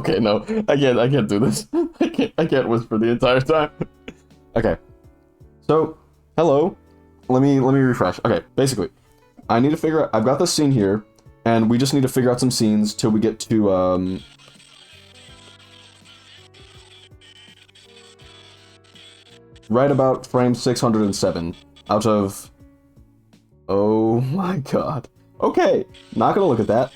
Okay, no, I can't do this. I can't whisper the entire time. Okay, so hello. Let me refresh. Okay, basically, I need to figure out. I've got this scene here, and we just need to figure out some scenes till we get to right about frame 607 out of. Oh my god. Okay, not gonna look at that.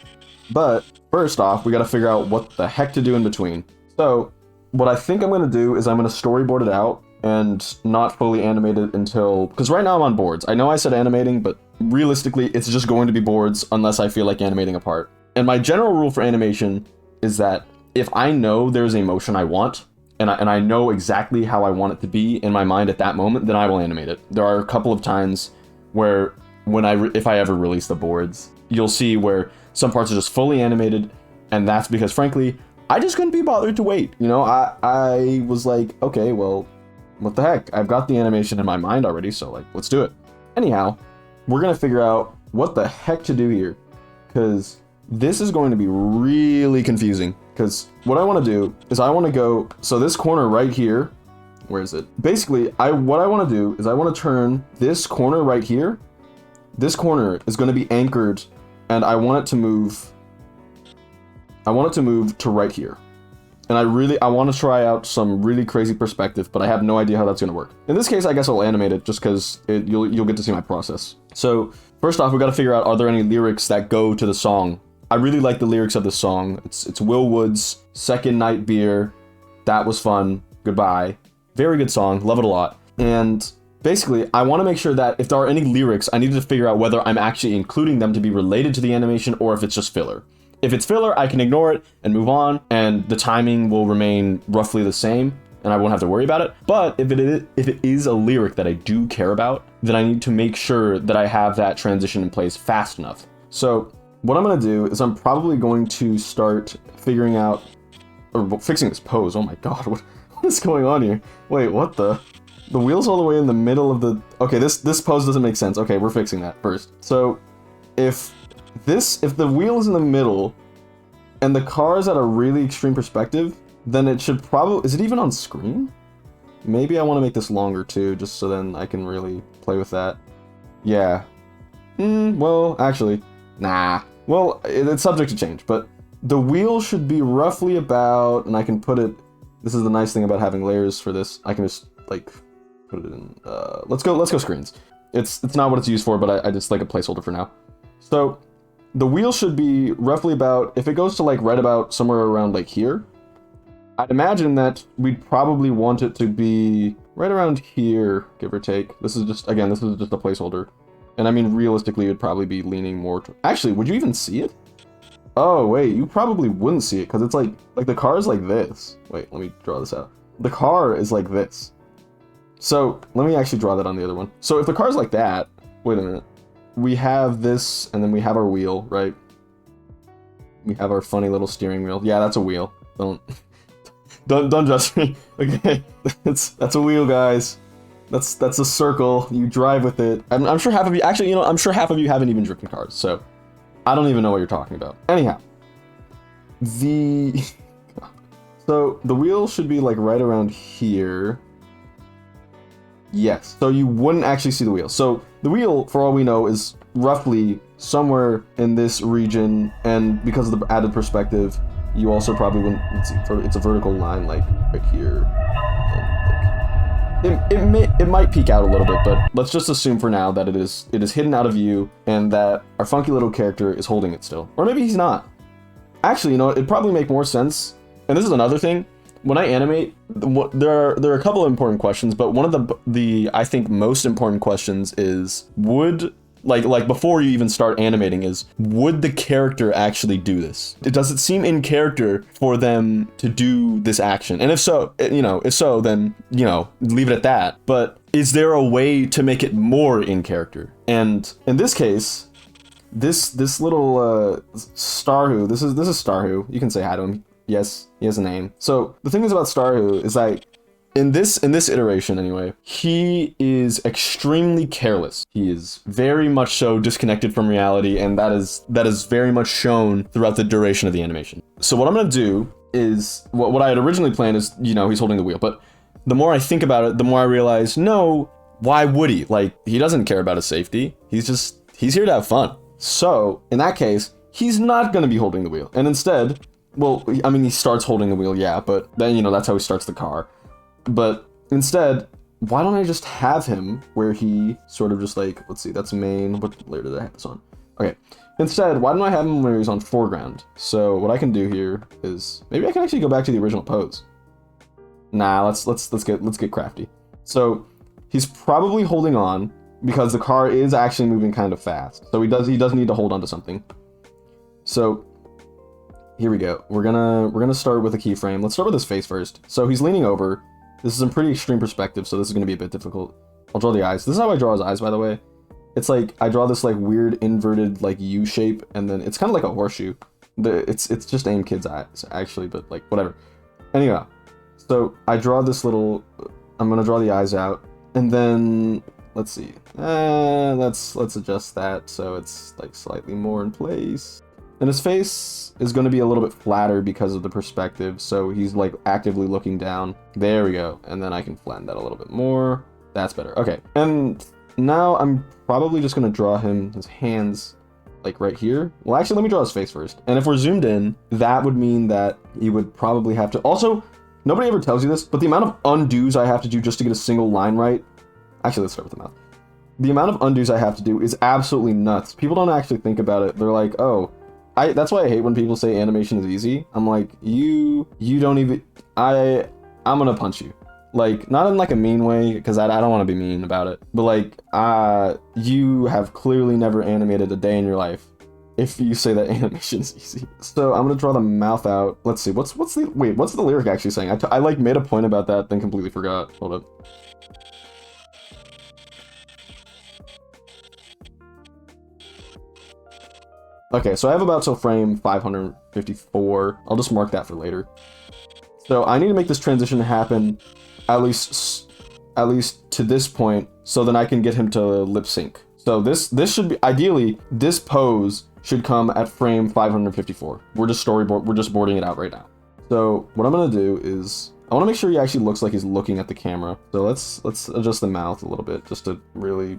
But first off, we gotta figure out what the heck to do in between. So what I think I'm gonna do is I'm gonna storyboard it out and not fully animate it until, because right now I'm on boards. I know I said animating, but realistically it's just going to be boards unless I feel like animating a part. And my general rule for animation is that if I know there's a motion I want, and I know exactly how I want it to be in my mind at that moment, then I will animate it. There are a couple of times where if I ever release the boards, you'll see where some parts are just fully animated, and that's because, frankly, I just couldn't be bothered to wait. You know, I was like, okay, well, what the heck? I've got the animation in my mind already, so, like, let's do it. Anyhow, we're gonna figure out what the heck to do here, because this is going to be really confusing. Because what I want to do is I want to go, so this corner right here, where is it? Basically, what I want to do is I want to turn this corner right here. This corner is going to be anchored, and I want it to move. I want it to move to right here. And I want to try out some really crazy perspective, but I have no idea how that's going to work. In this case, I guess I'll animate it just because you'll get to see my process. So first off, we got to figure out, are there any lyrics that go to the song? I really like the lyrics of this song. It's Will Wood's Second Night Beer. That was fun. Goodbye. Very good song. Love it a lot. And basically, I want to make sure that if there are any lyrics, I need to figure out whether I'm actually including them to be related to the animation or if it's just filler. If it's filler, I can ignore it and move on, and the timing will remain roughly the same, and I won't have to worry about it. But if it is a lyric that I do care about, then I need to make sure that I have that transition in place fast enough. So what I'm going to do is I'm probably going to start figuring out, or fixing this pose. Oh my god, what is going on here? Wait, what the wheel's all the way in the middle of the... Okay, this pose doesn't make sense. Okay, we're fixing that first. So if the wheel is in the middle and the car is at a really extreme perspective, then it should probably... Is it even on screen? Maybe I want to make this longer too, just so then I can really play with that. Yeah. Well, actually, nah. Well, it's subject to change, but the wheel should be roughly about, and I can put it... This is the nice thing about having layers for this. I can just, like, put it in... Let's go screens. It's not what it's used for, but I just like a placeholder for now. So the wheel should be roughly about, if it goes to like right about somewhere around like here, I'd imagine that we'd probably want it to be right around here, give or take. This is just a placeholder. And I mean, realistically, it'd probably be leaning more to... Actually, would you even see it? Oh, wait, you probably wouldn't see it, because it's like the car is like this. Wait, let me draw this out. The car is like this. So, let me actually draw that on the other one. So, if the car's like that... Wait a minute. We have this, and then we have our wheel, right? We have our funny little steering wheel. Yeah, that's a wheel. Don't judge me. Okay, that's a wheel, guys. That's a circle. You drive with it. I'm sure half of you... Actually, I'm sure half of you haven't even driven cars, so... I don't even know what you're talking about. Anyhow. So, the wheel should be, like, right around here. Yes. So, you wouldn't actually see the wheel. So, the wheel, for all we know, is roughly somewhere in this region, and because of the added perspective, you also probably wouldn't... Let's see, it's a vertical line, like, right here. It might peek out a little bit, but let's just assume for now that it is hidden out of view and that our funky little character is holding it still. Or maybe he's not. Actually, it'd probably make more sense. And this is another thing. When I animate, there are a couple of important questions, but one of the I think most important questions is, would... Like before you even start animating is, would the character actually do this? Does it seem in character for them to do this action? And if so, then, leave it at that. But is there a way to make it more in character? And in this case, this little Starhu, this is Starhu. You can say hi to him. Yes, he has a name. So the thing is about Starhu is like, in this iteration anyway, he is extremely careless. He is very much so disconnected from reality, and that is very much shown throughout the duration of the animation. So what I'm gonna do is what I had originally planned is, you know, he's holding the wheel. But the more I think about it, the more I realize, no, why would he? Like, he doesn't care about his safety. He's here to have fun. So in that case, he's not going to be holding the wheel. And instead, well, I mean, he starts holding the wheel, yeah, but then, you know, that's how he starts the car. But instead, why don't I just have him where he sort of just like, let's see, that's main. What layer did I have this on? Okay. Instead, why don't I have him where he's on foreground? So what I can do here is maybe I can actually go back to the original pose. Nah, let's get crafty. So he's probably holding on because the car is actually moving kind of fast. So he does need to hold on to something. So here we go. We're gonna start with a keyframe. Let's start with his face first. So he's leaning over. This is a pretty extreme perspective, so this is gonna be a bit difficult. I'll draw the eyes. This is how I draw his eyes, by the way. It's like I draw this like weird inverted like U shape, and then it's kind of like a horseshoe. It's just aimkid's eyes actually, but like whatever. Anyway, so I draw this little. I'm gonna draw the eyes out, and then let's see. Let's adjust that so it's like slightly more in place. And his face is going to be a little bit flatter because of the perspective, so he's like actively looking down. There we go. And then I can flatten that a little bit more. That's better. Okay. And now I'm probably just going to draw his hands like right here. Well, actually, let me draw his face first. And if we're zoomed in, that would mean that he would probably have to... Also, nobody ever tells you this, but the amount of undos I have to do just to get a single line right... Actually, let's start with the mouth. The amount of undos I have to do is absolutely nuts. People don't actually think about it. They're like, oh... that's why I hate when people say animation is easy. I'm like, you don't even, I'm gonna punch you. Like, not in like a mean way, because I don't want to be mean about it. But like, you have clearly never animated a day in your life if you say that animation is easy. So I'm gonna draw the mouth out. Let's see, what's the lyric actually saying? I like made a point about that, then completely forgot. Hold up. Okay, so I have about till frame 554. I'll just mark that for later. So I need to make this transition happen at least to this point, so then I can get him to lip sync. So this should be, ideally, this pose should come at frame 554. We're just boarding it out right now. So what I'm gonna do is, I wanna make sure he actually looks like he's looking at the camera. So let's adjust the mouth a little bit, just to really,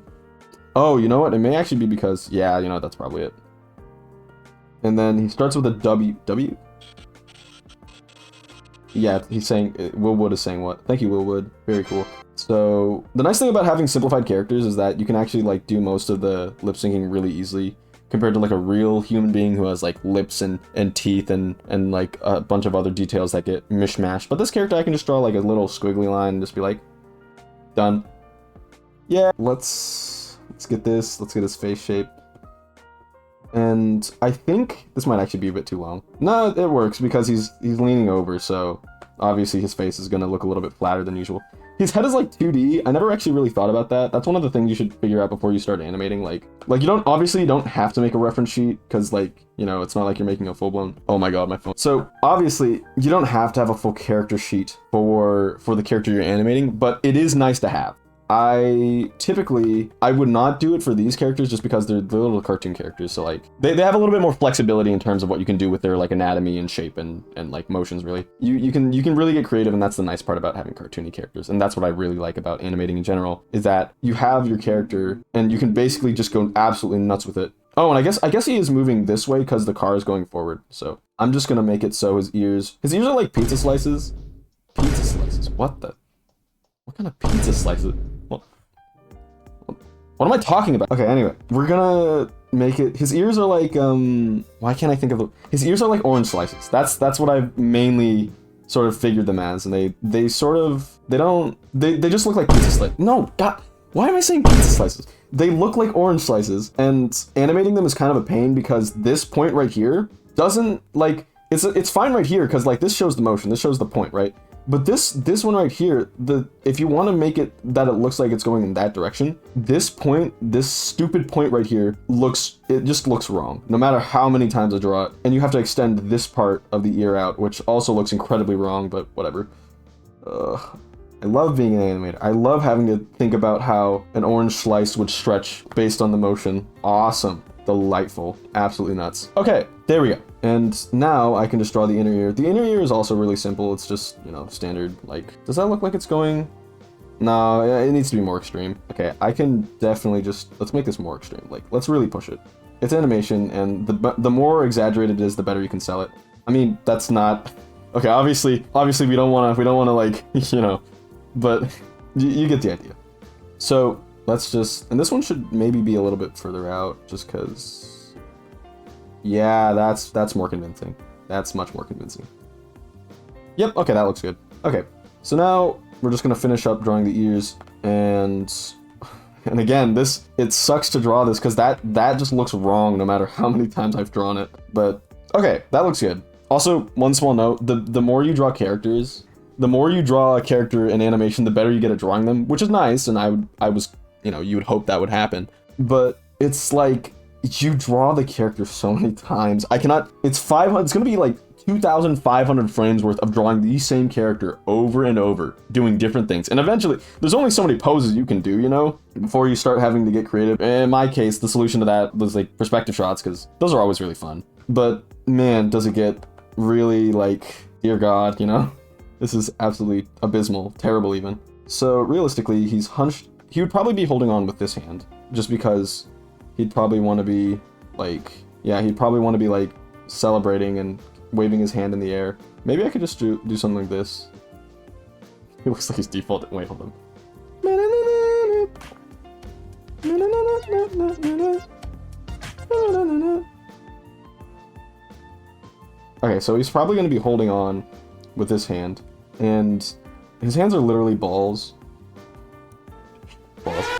oh, you know what? It may actually be because, yeah, you know, that's probably it. And then he starts with a W. Yeah, he's saying, Willwood is saying what? Thank you, Willwood. Very cool. So the nice thing about having simplified characters is that you can actually like do most of the lip syncing really easily compared to like a real human being who has like lips and teeth and like a bunch of other details that get mishmashed. But this character, I can just draw like a little squiggly line and just be like, done. Yeah, let's get this. Let's get his face shape. And I think this might actually be a bit too long. No, it works because he's leaning over, so obviously his face is going to look a little bit flatter than usual. His head is like 2D. I never actually really thought about that. That's one of the things you should figure out before you start animating. Like you don't have to make a reference sheet because like, you know, it's not like you're making a full-blown, oh my god, my phone. So obviously you don't have to have a full character sheet for the character you're animating, but it is nice to have. I would not do it for these characters just because they're little cartoon characters, so like they have a little bit more flexibility in terms of what you can do with their like anatomy and shape and like motions. Really, you can really get creative, and that's the nice part about having cartoony characters. And that's what I really like about animating in general, is that you have your character and you can basically just go absolutely nuts with it. Oh, and I guess he is moving this way because the car is going forward, so I'm just gonna make it so his ears are like pizza slices. What kind of pizza slices? What am I talking about? Okay, anyway, we're gonna make it, his ears are like, why can't I think of his ears are like orange slices. That's what I've mainly sort of figured them as, and they just look like pizza slices. No, God, why am I saying pizza slices? They look like orange slices, and animating them is kind of a pain because this point right here doesn't, like, it's fine right here because like this shows the motion, this shows the point, right? But this one right here, if you want to make it that it looks like it's going in that direction, this stupid point right here just looks wrong, no matter how many times I draw it. And you have to extend this part of the ear out, which also looks incredibly wrong, but whatever. I love being an animator. I love having to think about how an orange slice would stretch based on the motion. Awesome. delightful. Absolutely nuts. Okay, there we go. And now I can just draw the inner ear. The inner ear is also really simple. It's just, you know, standard, like, does that look like it's going? No, it needs to be more extreme. Okay, I can definitely just, let's make this more extreme. Like, let's really push it. It's animation, and the more exaggerated it is, the better you can sell it. I mean, that's not, okay, obviously we don't want to like, you know, but you get the idea. So let's just, and this one should maybe be a little bit further out, just because, yeah, that's more convincing. That's much more convincing. Yep, okay, that looks good. Okay, so now we're just gonna finish up drawing the ears, and again, it sucks to draw this because that just looks wrong no matter how many times I've drawn it. But okay, that looks good. Also, one small note, the more you draw characters, the more you draw a character in animation, the better you get at drawing them, which is nice, and I was, you know, you would hope that would happen. But it's like, you draw the character so many times. I cannot, it's gonna be like 2,500 frames worth of drawing the same character over and over, doing different things. And eventually, there's only so many poses you can do, you know, before you start having to get creative. In my case, the solution to that was like perspective shots, because those are always really fun. But man, does it get really like, dear God, you know? This is absolutely abysmal, terrible even. So realistically, he's hunched. He would probably be holding on with this hand, just because he'd probably want to be like, yeah, he'd probably want to be like celebrating and waving his hand in the air. Maybe I could just do something like this. It looks like his default. Wait, hold on. Okay, so he's probably going to be holding on with this hand, and his hands are literally balls.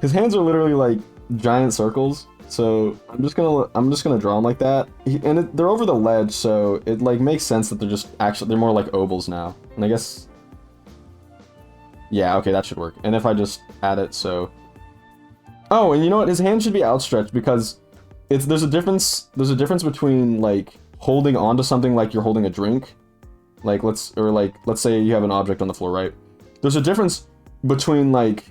His hands are literally like giant circles. So I'm just gonna draw them like that, they're over the ledge, so it like makes sense that they're more like ovals now. And I guess, yeah, okay, that should work. And if I just add it, so, oh, and you know what? His hand should be outstretched because there's a difference between like holding onto something like you're holding a drink, like let's say you have an object on the floor, right? There's a difference between like,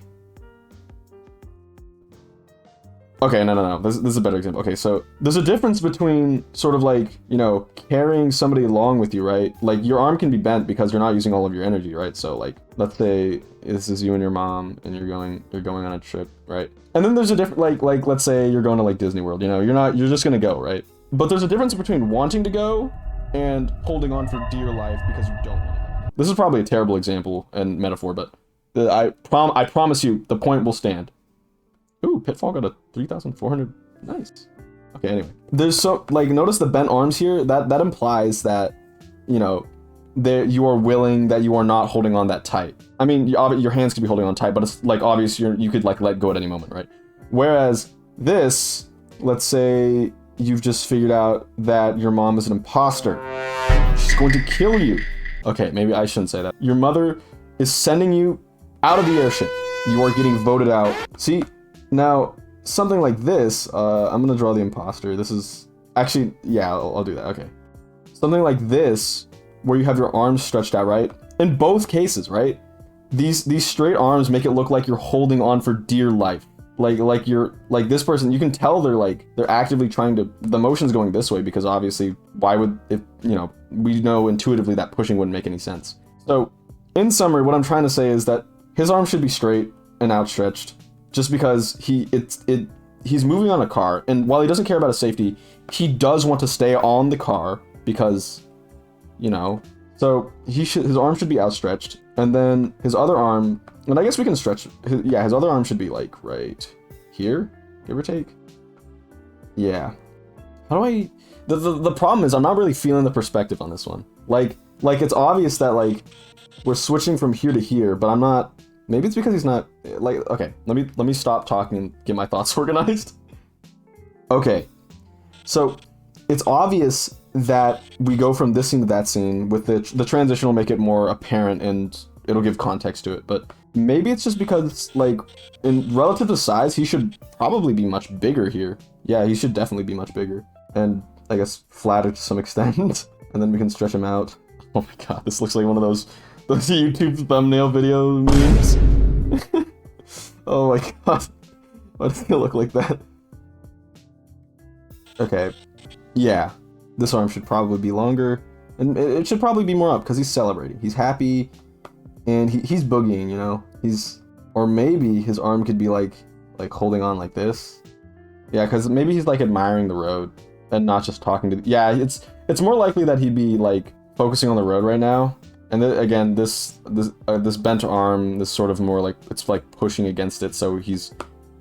okay, no. This is a better example. Okay, so there's a difference between sort of like, you know, carrying somebody along with you, right? Like your arm can be bent because you're not using all of your energy, right? So like, let's say this is you and your mom, and you're going on a trip, right? And then there's a different like let's say you're going to like Disney World, you know, you're just gonna go, right? But there's a difference between wanting to go and holding on for dear life because you don't want to go. This is probably a terrible example and metaphor, but I promise you the point will stand. Ooh, Pitfall got a 3,400. Nice. Okay, anyway. There's notice the bent arms here? That implies that, you know, you are willing, that you are not holding on that tight. I mean, your hands could be holding on tight, but it's like obvious you could like let go at any moment, right? Whereas this, let's say you've just figured out that your mom is an imposter. She's going to kill you. Okay, maybe I shouldn't say that. Your mother is sending you out of the airship. You are getting voted out. See? Now, something like this, I'm gonna draw the imposter. This is, actually, yeah, I'll do that, okay. Something like this, where you have your arms stretched out, right? In both cases, right? These straight arms make it look like you're holding on for dear life. Like you're, like this person, you can tell they're actively trying to, the motion's going this way because obviously, why would, if, you know, we know intuitively that pushing wouldn't make any sense. So, in summary, what I'm trying to say is that his arms should be straight and outstretched. Just because he's moving on a car, and while he doesn't care about his safety, he does want to stay on the car because, you know, so his arm should be outstretched, and then his other arm, and I guess we can stretch, his other arm should be like right here, give or take. Yeah. How do I, the problem is I'm not really feeling the perspective on this one. Like it's obvious that like we're switching from here to here, but I'm not. Maybe it's because he's not, like, okay, let me stop talking and get my thoughts organized. Okay, so it's obvious that we go from this scene to that scene. With the transition will make it more apparent and it'll give context to it, but maybe it's just because, like, in relative to size, he should probably be much bigger here. Yeah, he should definitely be much bigger. And I guess flatter to some extent, and then we can stretch him out. Oh my god, this looks like one of those YouTube thumbnail video memes. Oh my god. Why does it look like that? Okay, yeah, this arm should probably be longer, and it should probably be more up because he's celebrating. He's happy, and he's boogieing, you know? Or maybe his arm could be like holding on like this. Yeah, because maybe he's like admiring the road and not just talking to. Yeah, it's more likely that he'd be like focusing on the road right now. And then again, this bent arm, this sort of more like it's like pushing against it, so he's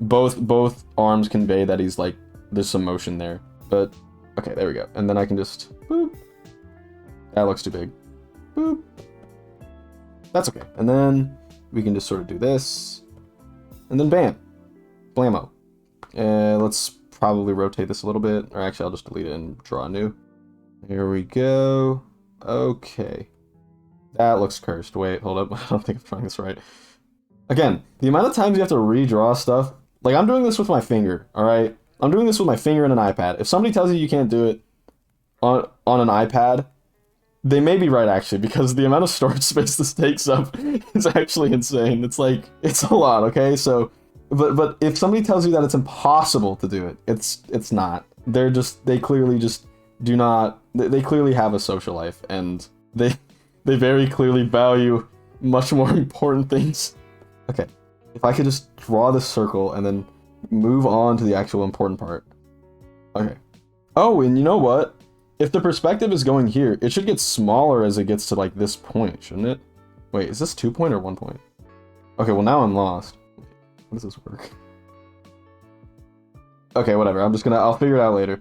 both arms convey that he's like there's some motion there. But okay, there we go. And then I can just boop. That looks too big. Boop. That's okay. And then we can just sort of do this, and then bam, blammo. Let's probably rotate this a little bit, or actually I'll just delete it and draw new. Here we go. Okay. That looks cursed. Wait, hold up. I don't think I'm drawing this right. Again, the amount of times you have to redraw stuff, like I'm doing this with my finger, all right? I'm doing this with my finger and an iPad. If somebody tells you you can't do it on an iPad, they may be right actually, because the amount of storage space this takes up is actually insane. It's like, it's a lot, okay? So, but if somebody tells you that it's impossible to do it, it's not. They clearly just do not, they clearly have a social life, and they very clearly value much more important things. Okay, if I could just draw this circle and then move on to the actual important part. Okay. Oh, and you know what? If the perspective is going here, it should get smaller as it gets to like this point, shouldn't it? Wait, is this 2 point or 1 point? Okay, well now I'm lost. How does this work? Okay, whatever. I'll figure it out later.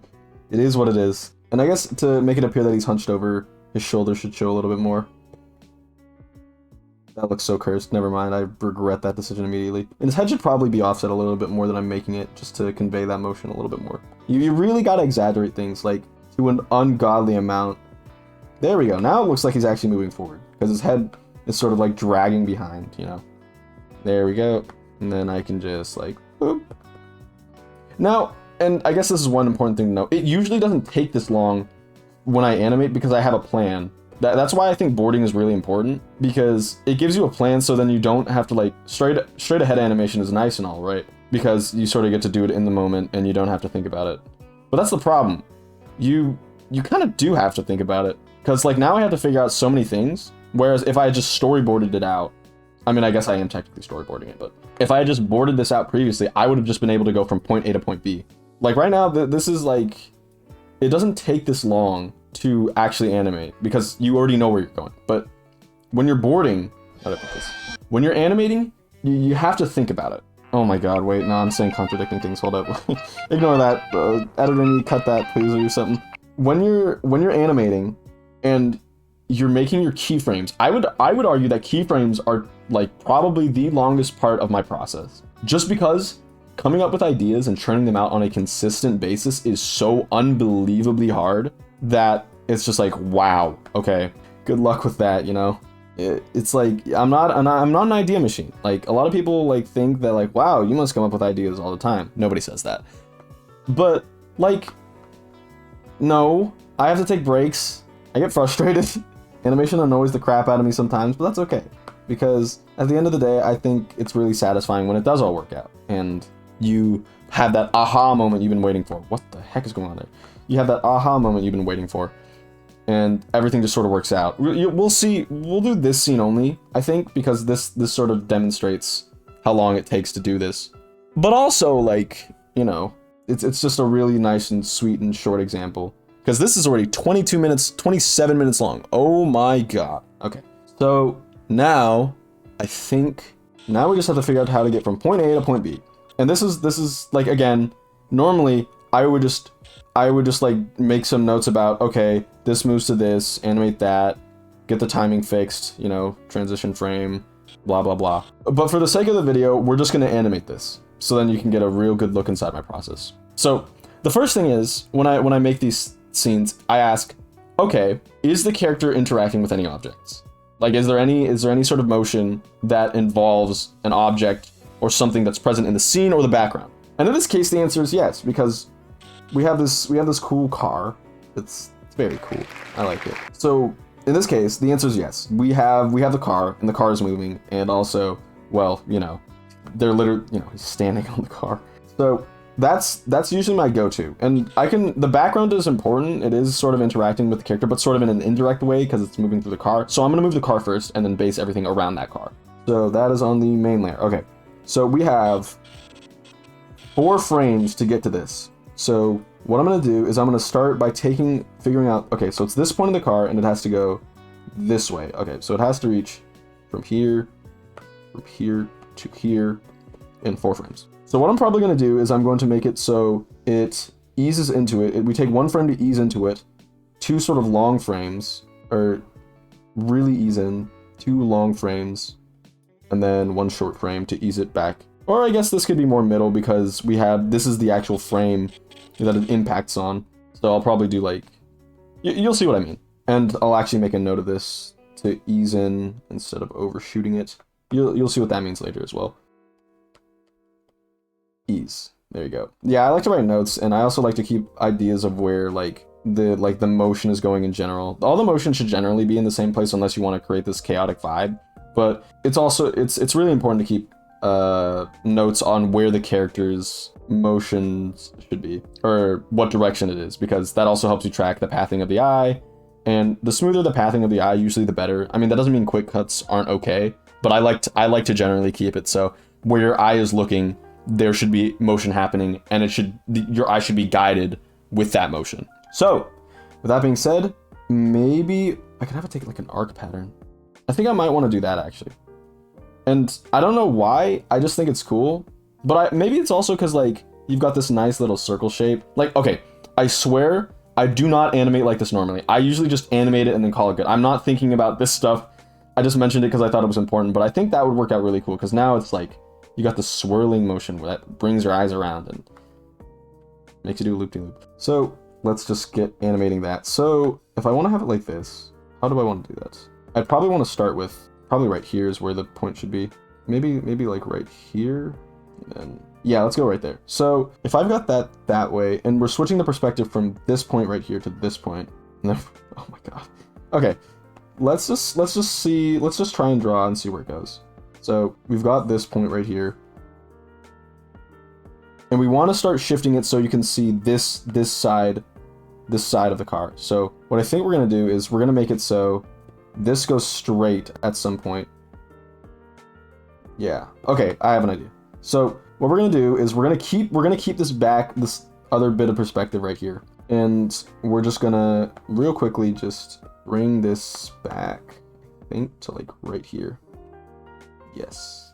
It is what it is. And I guess to make it appear that he's hunched over, his shoulders should show a little bit more. That looks so cursed. Never mind. I regret that decision immediately. And his head should probably be offset a little bit more than I'm making it, just to convey that motion a little bit more. You really gotta exaggerate things, like, to an ungodly amount. There we go. Now it looks like he's actually moving forward, because his head is sort of like dragging behind, you know. There we go. And then I can just like, boop. Now, and I guess this is one important thing to know. It usually doesn't take this long when I animate because I have a plan. That's why I think boarding is really important, because it gives you a plan, so then you don't have to like straight ahead animation is nice and all, right? Because you sort of get to do it in the moment and you don't have to think about it. But that's the problem. You kind of do have to think about it, because like now I have to figure out so many things, whereas if I just storyboarded it out, I mean, I guess I am technically storyboarding it, but if I had just boarded this out previously, I would have just been able to go from point A to point B. Like right now, this is like, it doesn't take this long to actually animate because you already know where you're going. But when you're boarding, how do I put this? When you're animating, you have to think about it. Oh my god, wait, no, I'm saying contradicting things, hold up. Ignore that, editor, you cut that please or do something. When you're animating and you're making your keyframes, I would argue that keyframes are like probably the longest part of my process. Just because coming up with ideas and churning them out on a consistent basis is so unbelievably hard that it's just like, wow, okay, good luck with that, you know? It's like, I'm not an idea machine. Like, a lot of people like think that like, wow, you must come up with ideas all the time. Nobody says that. But like, no, I have to take breaks. I get frustrated. Animation annoys the crap out of me sometimes, but that's okay. Because at the end of the day, I think it's really satisfying when it does all work out. And you have that aha moment you've been waiting for. What the heck is going on there? You have that aha moment you've been waiting for. And everything just sort of works out. We'll see. We'll do this scene only, I think, because this sort of demonstrates how long it takes to do this. But also, like, you know, it's just a really nice and sweet and short example. Because this is already 22 minutes, 27 minutes long. Oh my god. Okay. So now, I think, now we just have to figure out how to get from point A to point B. And this is like, again, normally I would just like make some notes about, okay, this moves to this, animate that, get the timing fixed, you know, transition frame, blah, blah, blah. But for the sake of the video, we're just gonna animate this. So then you can get a real good look inside my process. So the first thing is, when I make these scenes, I ask, okay, is the character interacting with any objects? Like, is there any sort of motion that involves an object or something that's present in the scene or the background? And in this case, the answer is yes, because we have this cool car. It's very cool. I like it. So in this case, the answer is yes. We have the car, and the car is moving, and also, well, you know, they're literally, you know, he's standing on the car. So that's usually my go-to. And the background is important. It is sort of interacting with the character, but sort of in an indirect way because it's moving through the car. So I'm gonna move the car first and then base everything around that car. So that is on the main layer. Okay, so we have 4 frames to get to this. So what I'm gonna do is I'm gonna start by figuring out, okay, so it's this point in the car and it has to go this way. Okay, so it has to reach from here to here in 4 frames. So what I'm probably going to do is I'm going to make it so it eases into it. We take 1 frame to ease into it, 2 sort of long frames, or really ease in, 2 long frames, and then 1 short frame to ease it back. Or I guess this could be more middle because this is the actual frame that it impacts on. So I'll probably do like, you'll see what I mean. And I'll actually make a note of this to ease in instead of overshooting it. You'll see what that means later as well. Ease. There you go. Yeah, I like to write notes, and I also like to keep ideas of where the motion is going in general. All the motion should generally be in the same place unless you want to create this chaotic vibe. But it's also it's really important to keep notes on where the character's motions should be, or what direction it is, because that also helps you track the pathing of the eye. And the smoother the pathing of the eye, usually the better. I mean, that doesn't mean quick cuts aren't okay, but I like to generally keep it so where your eye is looking, there should be motion happening, and your eye should be guided with that motion. So, with that being said, maybe I could have it take like an arc pattern. I think I might want to do that actually. And I don't know why, I just think it's cool. But maybe it's also because like you've got this nice little circle shape. Like, okay, I swear I do not animate like this normally. I usually just animate it and then call it good. I'm not thinking about this stuff. I just mentioned it because I thought it was important, but I think that would work out really cool because now it's like you got the swirling motion that brings your eyes around and makes you do a loop-de-loop. So let's just get animating that. So if I want to have it like this, how do I want to do that? I'd probably want to start with, probably right here is where the point should be. Maybe like right here. And then, yeah, let's go right there. So if I've got that way, and we're switching the perspective from this point right here to this point, and then, oh my god. Okay, let's just try and draw and see where it goes. So we've got this point right here, and we want to start shifting it so you can see this side of the car. So what I think we're gonna do is we're gonna make it so this goes straight at some point. Yeah. Okay, I have an idea. So what we're gonna do is we're gonna keep this other bit of perspective right here, and we're just gonna real quickly just bring this back, I think, to like right here. Yes.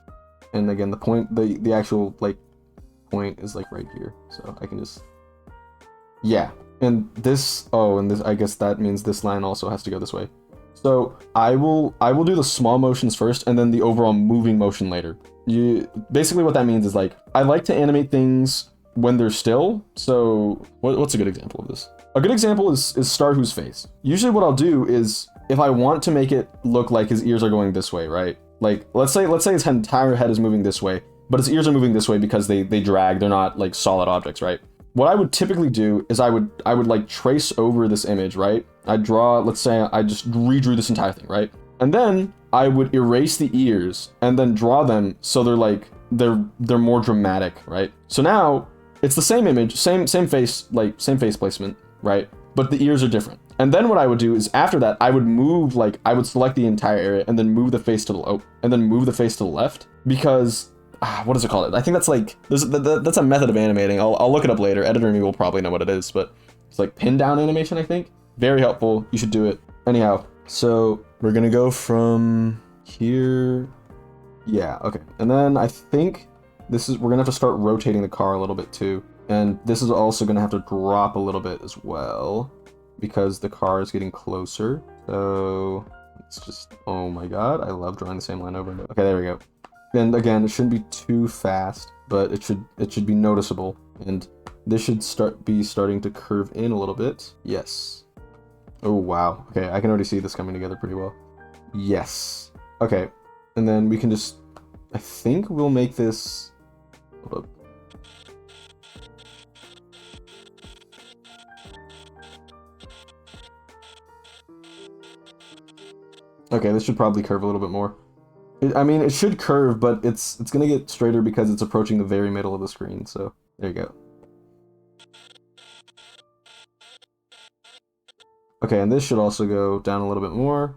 And again, the point, the actual like point is like right here. So I can just, yeah. And this, I guess that means this line also has to go this way. So I will do the small motions first and then the overall moving motion later. Basically what that means is like, I like to animate things when they're still. So what's a good example of this? A good example is Starhu's face. Usually what I'll do is if I want to make it look like his ears are going this way, right? Like let's say his entire head is moving this way, but his ears are moving this way because they drag, they're not like solid objects, right? What I would typically do is I would like trace over this image, right? I'd draw, let's say I just redrew this entire thing, right? And then I would erase the ears and then draw them so they're like, they're more dramatic, right? So now it's the same image, same face, like same face placement, right? But the ears are different. And then what I would do is after that, I would move, like I would select the entire area and then move the face to the left because what is it called? I think that's like, that's a method of animating. I'll look it up later. Editor me will probably know what it is, but it's like pin down animation, I think. Very helpful. You should do it. Anyhow, so we're gonna go from here. Yeah, okay. And then I think we're gonna have to start rotating the car a little bit too. And this is also gonna have to drop a little bit as well because the car is getting closer. So it's just, oh my god, I love drawing the same line over and over. Okay, there we go. And again, it shouldn't be too fast, but it should be noticeable. And this should starting to curve in a little bit. Yes. Oh wow. Okay, I can already see this coming together pretty well. Yes. Okay. And then we can just, I think we'll make this, hold up. Okay, this should probably curve a little bit more. I mean, it should curve, but it's gonna get straighter because it's approaching the very middle of the screen, so there you go. Okay, and this should also go down a little bit more.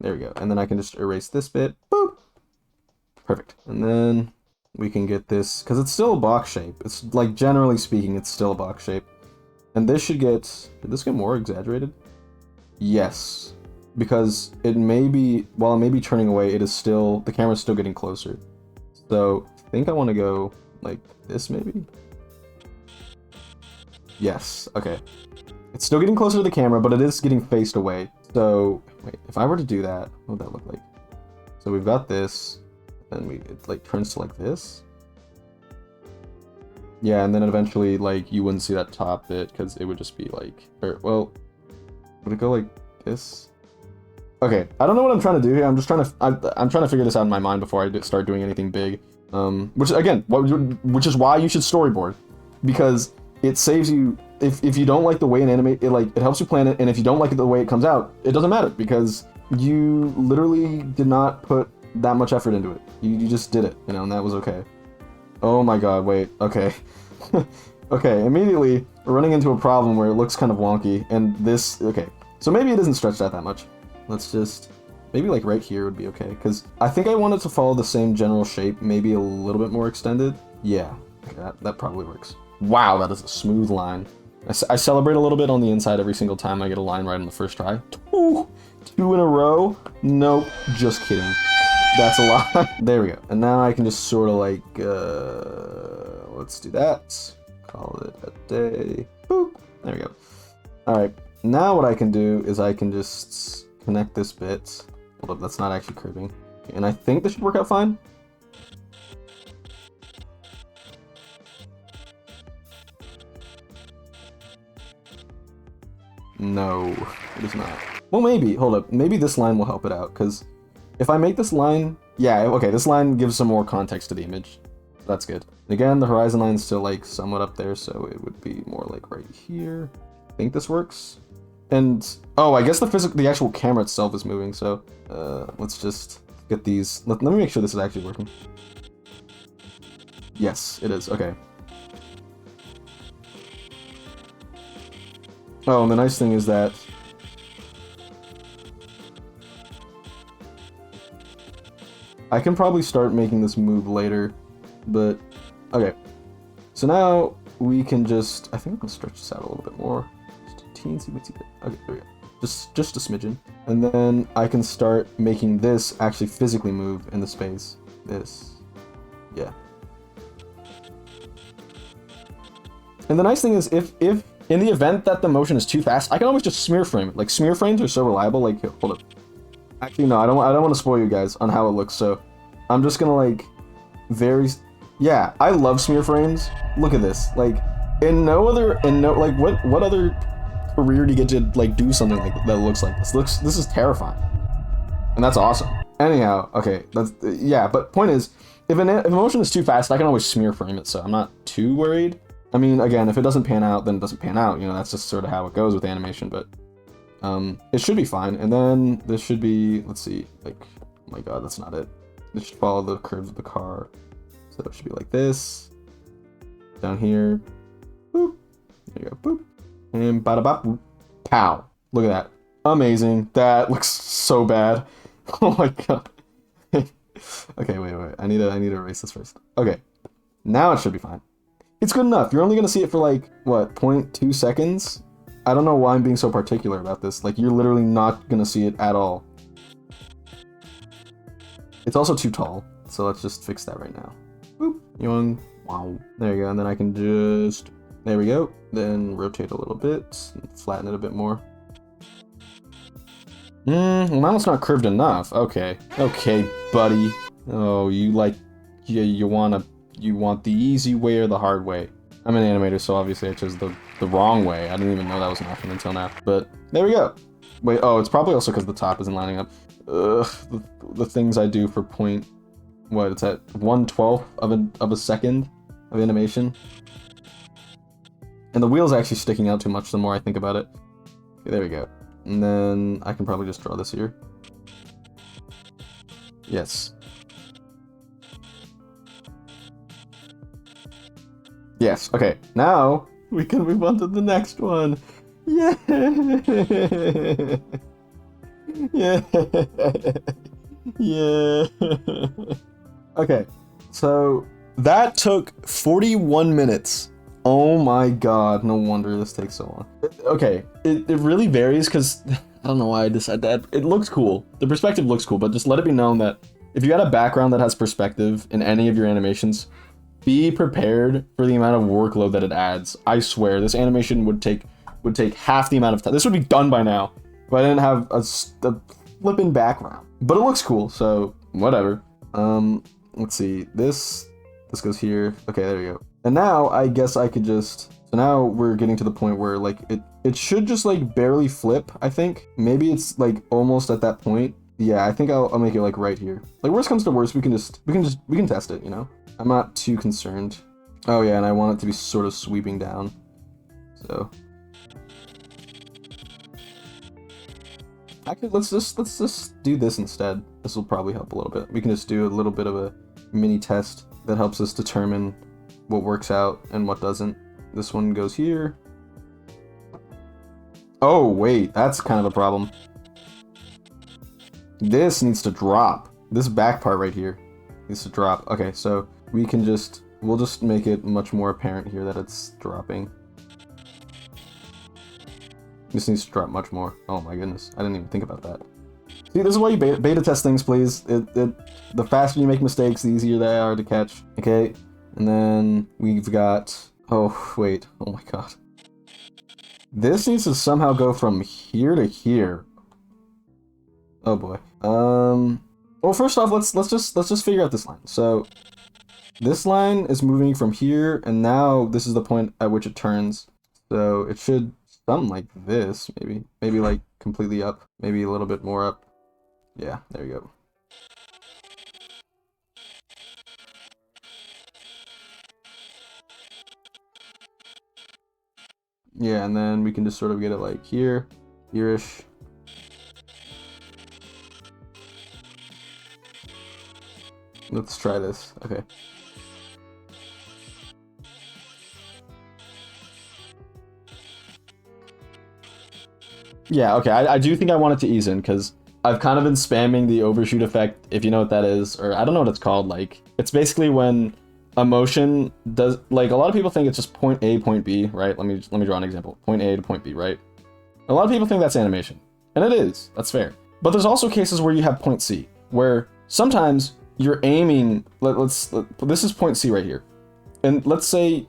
There we go. And then I can just erase this bit. Boop. Perfect. And then we can get this, because it's still a box shape. It's like, generally speaking, it's still a box shape. And this should get, did this get more exaggerated? Yes. Because it may be, while it may be turning away, it is still, the camera's still getting closer. So I think I want to go like this maybe? Yes, okay. It's still getting closer to the camera, but it is getting faced away. So, wait, if I were to do that, what would that look like? So we've got this, and it like turns to like this. Yeah, and then eventually, like, you wouldn't see that top bit, because it would just be like, or, well, would it go like this? Okay, I don't know what I'm trying to do here. I'm just trying to, I'm trying to figure this out in my mind before I start doing anything big. Which again, which is why you should storyboard, because it saves you. If you don't like the way it animate, it helps you plan it, and if you don't like it the way it comes out, it doesn't matter because you literally did not put that much effort into it. You just did it, you know, and that was okay. Oh my god, wait, okay. Okay, immediately we're running into a problem where it looks kind of wonky, and this, okay. So maybe it isn't stretched out that much. Let's just, maybe like right here would be okay, because I think I want it to follow the same general shape, maybe a little bit more extended. Yeah, okay, that probably works. Wow, that is a smooth line. I celebrate a little bit on the inside every single time I get a line right on the first try. Two in a row? Nope, just kidding. That's a lot. There we go. And now I can just sort of like, let's do that. Call it a day. Boop. There we go. All right. Now what I can do is I can just connect this bit. Hold up, that's not actually curving. And I think this should work out fine. No, it is not. Well, maybe. Hold up. Maybe this line will help it out, because if I make this line... Yeah, okay, this line gives some more context to the image. That's good. Again, the horizon line's still, like, somewhat up there, so it would be more like right here. I think this works. And... Oh, I guess the actual camera itself is moving, so... let's just get these... Let me make sure this is actually working. Yes, it is. Okay. Oh, and the nice thing is that I can probably start making this move later, but okay. So now we can just, I think I'll stretch this out a little bit more. Just a teensy weensy bit. Okay, there we go. Just a smidgen. And then I can start making this actually physically move in the space. This. Yeah. And the nice thing is if in the event that the motion is too fast, I can always just smear frame it. Like, smear frames are so reliable. Like, here, hold up. Actually, no, I don't want to spoil you guys on how it looks, so I'm just gonna, like, yeah, I love smear frames. Look at this. Like, like, what other career do you get to, like, do something like that looks like this? This is terrifying. And that's awesome. Anyhow, okay, yeah, but point is, if a motion is too fast, I can always smear frame it, so I'm not too worried. I mean, again, if it doesn't pan out, then it doesn't pan out. You know, that's just sort of how it goes with animation, but it should be fine. And then this should be, let's see, like, oh my god, that's not it. This should follow the curves of the car. So it should be like this. Down here. Boop. There you go. Boop. And bada bop. Boop. Pow. Look at that. Amazing. That looks so bad. Oh my god. Okay, wait. I need to erase this first. Okay. Now it should be fine. It's good enough. You're only going to see it for like, what, 0.2 seconds? I don't know why I'm being so particular about this. Like, you're literally not going to see it at all. It's also too tall, so let's just fix that right now. Boop. Young. Wow. There you go, and then I can just... There we go. Then rotate a little bit, and flatten it a bit more. Well, now it's not curved enough. Okay. Okay, buddy. Oh, you like... You want the easy way or the hard way? I'm an animator, so obviously I chose the wrong way. I didn't even know that was an option until now. But there we go. Wait, oh, it's probably also because the top isn't lining up. Ugh, the things I do for what, it's at 1/12 of a second of animation. And the wheel's actually sticking out too much the more I think about it. Okay, there we go. And then I can probably just draw this here. Yes. Yes, okay. Now we can move on to the next one. Yeah. Yeah. Yeah. Okay, so that took 41 minutes. Oh my god, no wonder this takes so long. Okay, it really varies because I don't know why I decided that. It looks cool. The perspective looks cool, but just let it be known that if you got a background that has perspective in any of your animations, be prepared for the amount of workload that it adds. I swear, this animation would take half the amount of time. This would be done by now, but I didn't have a flipping background. But it looks cool, so whatever. Let's see. This goes here. Okay, there we go. And now I guess I could just. So now we're getting to the point where like it should just like barely flip. I think maybe it's like almost at that point. Yeah, I think I'll make it like right here. Like worst comes to worst, we can test it. You know. I'm not too concerned. Oh yeah, and I want it to be sort of sweeping down. So actually, let's just do this instead. This will probably help a little bit. We can just do a little bit of a mini test that helps us determine what works out and what doesn't. This one goes here. Oh wait, that's kind of a problem. This needs to drop. This back part right here needs to drop. Okay, so we'll just make it much more apparent here that it's dropping. This needs to drop much more. Oh my goodness, I didn't even think about that. See, this is why you beta test things, please. The faster you make mistakes, the easier they are to catch. Okay, and then we've got. Oh wait, oh my god. This needs to somehow go from here to here. Oh boy. Well, first off, let's just figure out this line. So this line is moving from here, and now this is the point at which it turns. So it should something like this, maybe like completely up, maybe a little bit more up. Yeah, there you go. Yeah, and then we can just sort of get it like here, here-ish. Let's try this. Okay. Yeah, okay, I do think I want it to ease in, because I've kind of been spamming the overshoot effect, if you know what that is, or I don't know what it's called. Like, it's basically when a motion does, like, a lot of people think it's just point A, point B, right? Let me draw an example. Point A to point B, right? A lot of people think that's animation, and it is. That's fair. But there's also cases where you have point C, where sometimes you're aiming. This is point C right here, and let's say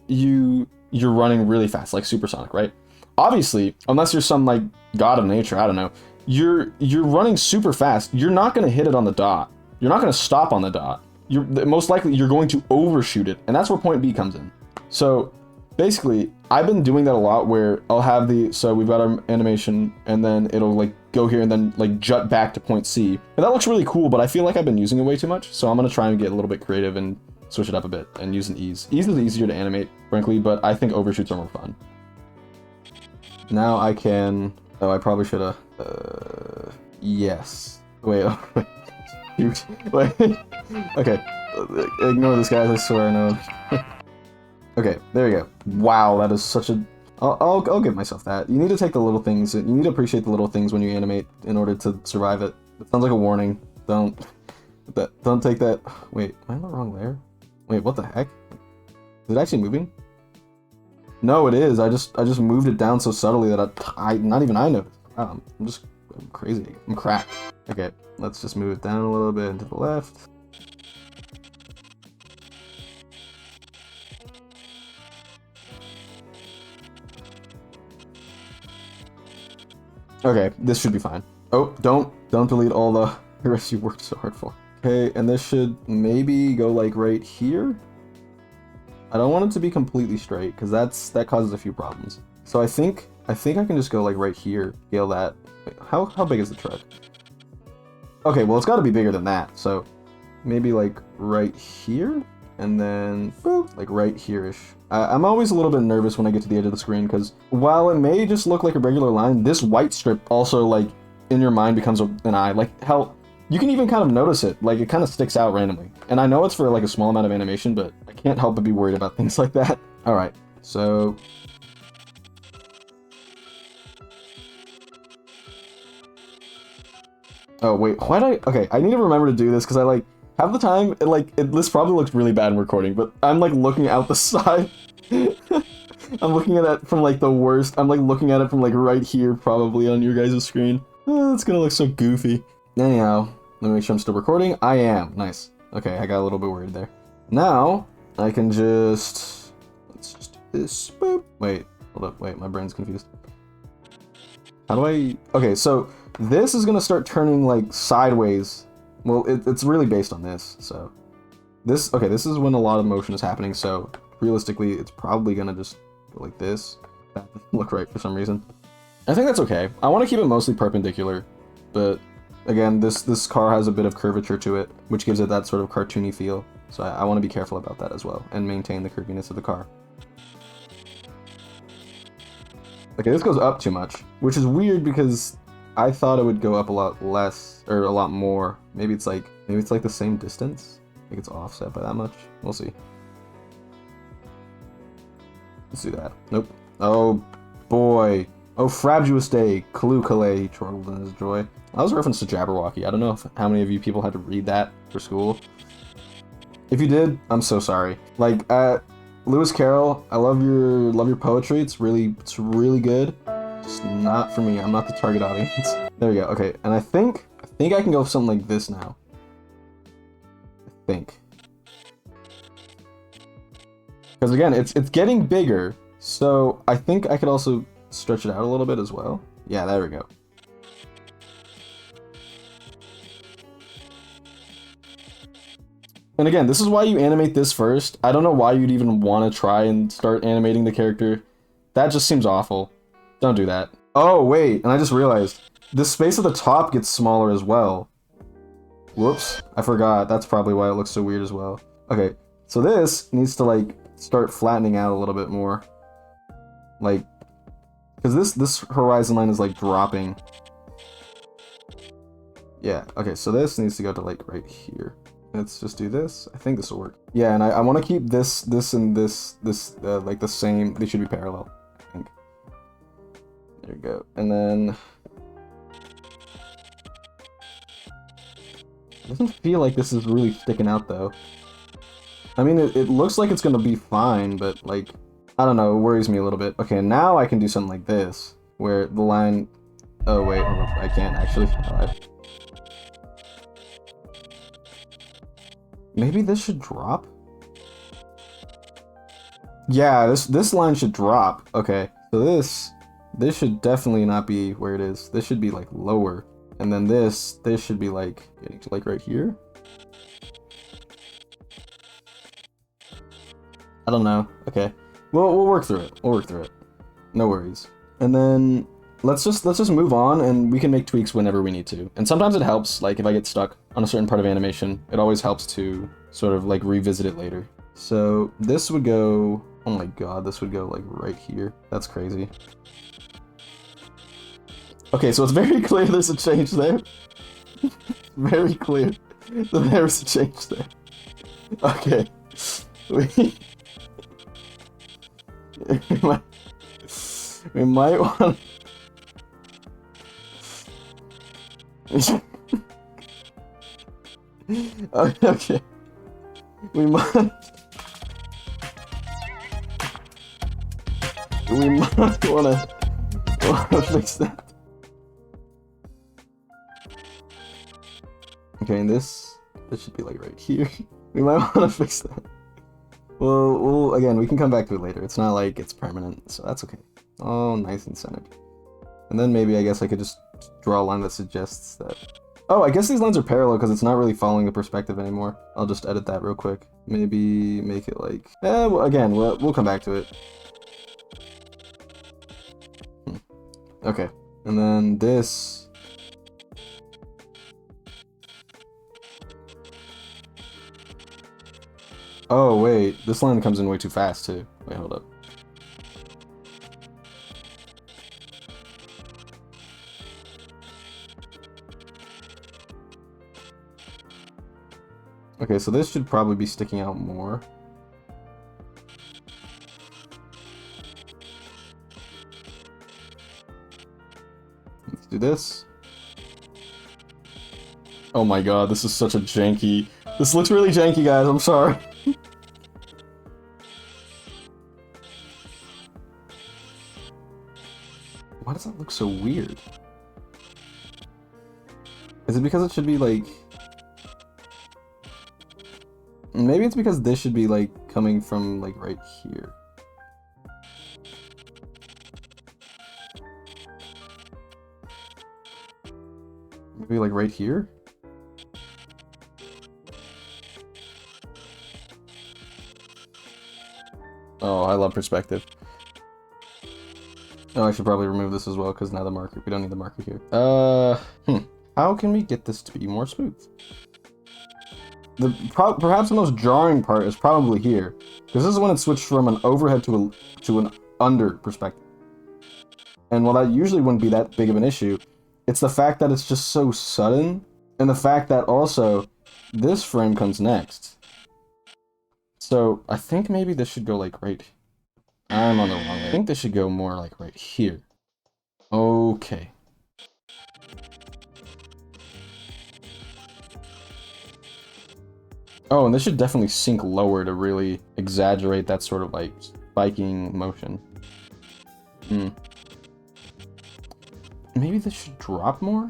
you're running really fast, like supersonic, right? Obviously, unless you're some like god of nature, I don't know, you're running super fast. You're not going to hit it on the dot. You're not going to stop on the dot. Most likely you're going to overshoot it, and that's where point B comes in. So basically, I've been doing that a lot, where I'll have so we've got our animation, and then it'll like go here and then like jut back to point C, and that looks really cool. But I feel like I've been using it way too much, so I'm gonna try and get a little bit creative and switch it up a bit and use an ease. Ease is easier to animate, frankly, but I think overshoots are more fun. Now I can. Oh, I probably should have. Yes. Wait. Shoot. Wait. Okay. Ignore this, guys. I swear I know. Okay, there we go. Wow, that is such a. I'll give myself that. You need to take the little things. You need to appreciate the little things when you animate in order to survive it. It sounds like a warning. Don't take that. Wait, am I in the wrong layer? Wait, what the heck? Is it actually moving? No, it is. I just moved it down so subtly that I not even I noticed. Wow, I'm crazy. I'm cracked. Okay, let's just move it down a little bit and to the left. Okay, this should be fine. Oh, don't delete all the rest you worked so hard for. Okay, and this should maybe go like right here. I don't want it to be completely straight, because that causes a few problems. So I think I can just go like right here, scale that. Wait, how big is the truck? Okay, well it's got to be bigger than that. So maybe like right here, and then boop, like right here-ish. I'm always a little bit nervous when I get to the edge of the screen, because while it may just look like a regular line, this white strip also, like, in your mind becomes an eye. Like, hell, you can even kind of notice it. Like, it kind of sticks out randomly. And I know it's for, like, a small amount of animation, but I can't help but be worried about things like that. All right, so... Oh, wait, why did I... Okay, I need to remember to do this, because I, like, half the time, this probably looks really bad in recording, but I'm, like, looking out the side. I'm looking at it from, like, the worst. I'm, like, looking at it from, like, right here, probably, on your guys' screen. Oh, it's gonna look so goofy. Anyhow, let me make sure I'm still recording. I am. Nice. Okay, I got a little bit worried there. Now, I can just... Let's just do this. Boop. Wait, hold up. Wait, my brain's confused. How do I... Okay, so this is gonna start turning, like, sideways. Well, it's really based on this, so... This... Okay, this is when a lot of motion is happening, so realistically, it's probably gonna just go like this. That doesn't look right for some reason. I think that's okay. I want to keep it mostly perpendicular, but again, this car has a bit of curvature to it, which gives it that sort of cartoony feel. So I want to be careful about that as well, and maintain the curviness of the car. Okay, this goes up too much, which is weird because I thought it would go up a lot less, or a lot more. Maybe it's like the same distance? Like it's offset by that much? We'll see. Let's do that. Nope. Oh, boy. Oh, frabjous day, Kalukale, he chortled in his joy. That was a reference to Jabberwocky. I don't know how many of you people had to read that for school. If you did, I'm so sorry. Like, Lewis Carroll, I love your poetry. It's really good. Just not for me. I'm not the target audience. There we go. Okay, and I think I can go with something like this now. I think. Because again, it's getting bigger, so I think I could also stretch it out a little bit as well. Yeah, there we go. And again, this is why you animate this first. I don't know why you'd even want to try and start animating the character. That just seems awful. Don't do that. Oh, wait, and I just realized. The space at the top gets smaller as well. Whoops, I forgot. That's probably why it looks so weird as well. Okay, so this needs to, like, start flattening out a little bit more. Like, because this horizon line is, like, dropping. Yeah, okay, so this needs to go to, like, right here. Let's just do this. I think this will work. Yeah, and I want to keep this and this, like, the same. They should be parallel, I think. There we go. And then... It doesn't feel like this is really sticking out, though. I mean, it looks like it's going to be fine, but, like... I don't know, it worries me a little bit. Okay, now I can do something like this, where the line... Oh, wait, hold up. I can't, actually. Maybe this should drop? Yeah, this line should drop. Okay, so this should definitely not be where it is. This should be, like, lower. And then this should be, like, getting to, like, right here? I don't know. Okay. We'll work through it. We'll work through it. No worries. And then let's just move on, and we can make tweaks whenever we need to. And sometimes it helps, like if I get stuck on a certain part of animation, it always helps to sort of like revisit it later. So this would go, oh my god, this would go like right here. That's crazy. Okay, so it's very clear there's a change there. Very clear that there's a change there. Okay. We might want okay. We might wanna fix that. Okay, and this should be like right here. We might wanna fix that. Well, again, we can come back to it later. It's not like it's permanent, so that's okay. Oh, nice and centered. And then maybe I guess I could just draw a line that suggests that... Oh, I guess these lines are parallel because it's not really following the perspective anymore. I'll just edit that real quick. Maybe make it like... well, again, we'll come back to it. Okay, and then this... Oh, wait, this line comes in way too fast, too. Wait, hold up. Okay, so this should probably be sticking out more. do this. Oh my god, this is such a janky... This looks really janky, guys, I'm sorry. Why does that look so weird? Is it because it should be like... Maybe it's because this should be like coming from like right here. Maybe like right here? Oh, I love perspective. Oh, I should probably remove this as well, because now the marker, we don't need the marker here. How can we get this to be more smooth? Perhaps the most jarring part is probably here, because this is when it switched from an overhead to an under perspective. And while that usually wouldn't be that big of an issue, it's the fact that it's just so sudden, and the fact that also this frame comes next. So I think maybe this should go like right. I'm on the wrong way. I think this should go more like right here. Okay. Oh, and this should definitely sink lower to really exaggerate that sort of like spiking motion. Maybe this should drop more?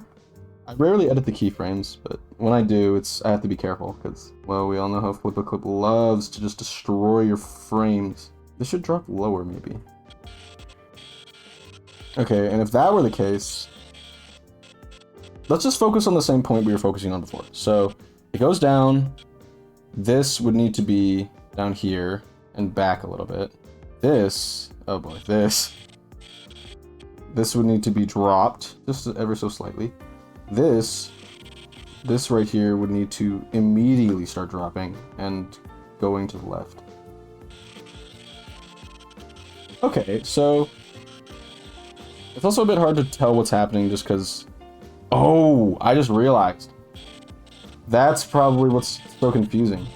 I rarely edit the keyframes, but when I do, I have to be careful, because, well, we all know how Flip-A-Clip loves to just destroy your frames. This should drop lower, maybe. Okay, and if that were the case, let's just focus on the same point we were focusing on before. So, it goes down, this would need to be down here, and back a little bit. This, oh boy, this would need to be dropped, just ever so slightly. This right here would need to immediately start dropping and going to the left. Okay, so it's also a bit hard to tell what's happening just because... Oh, I just realized. That's probably what's so confusing.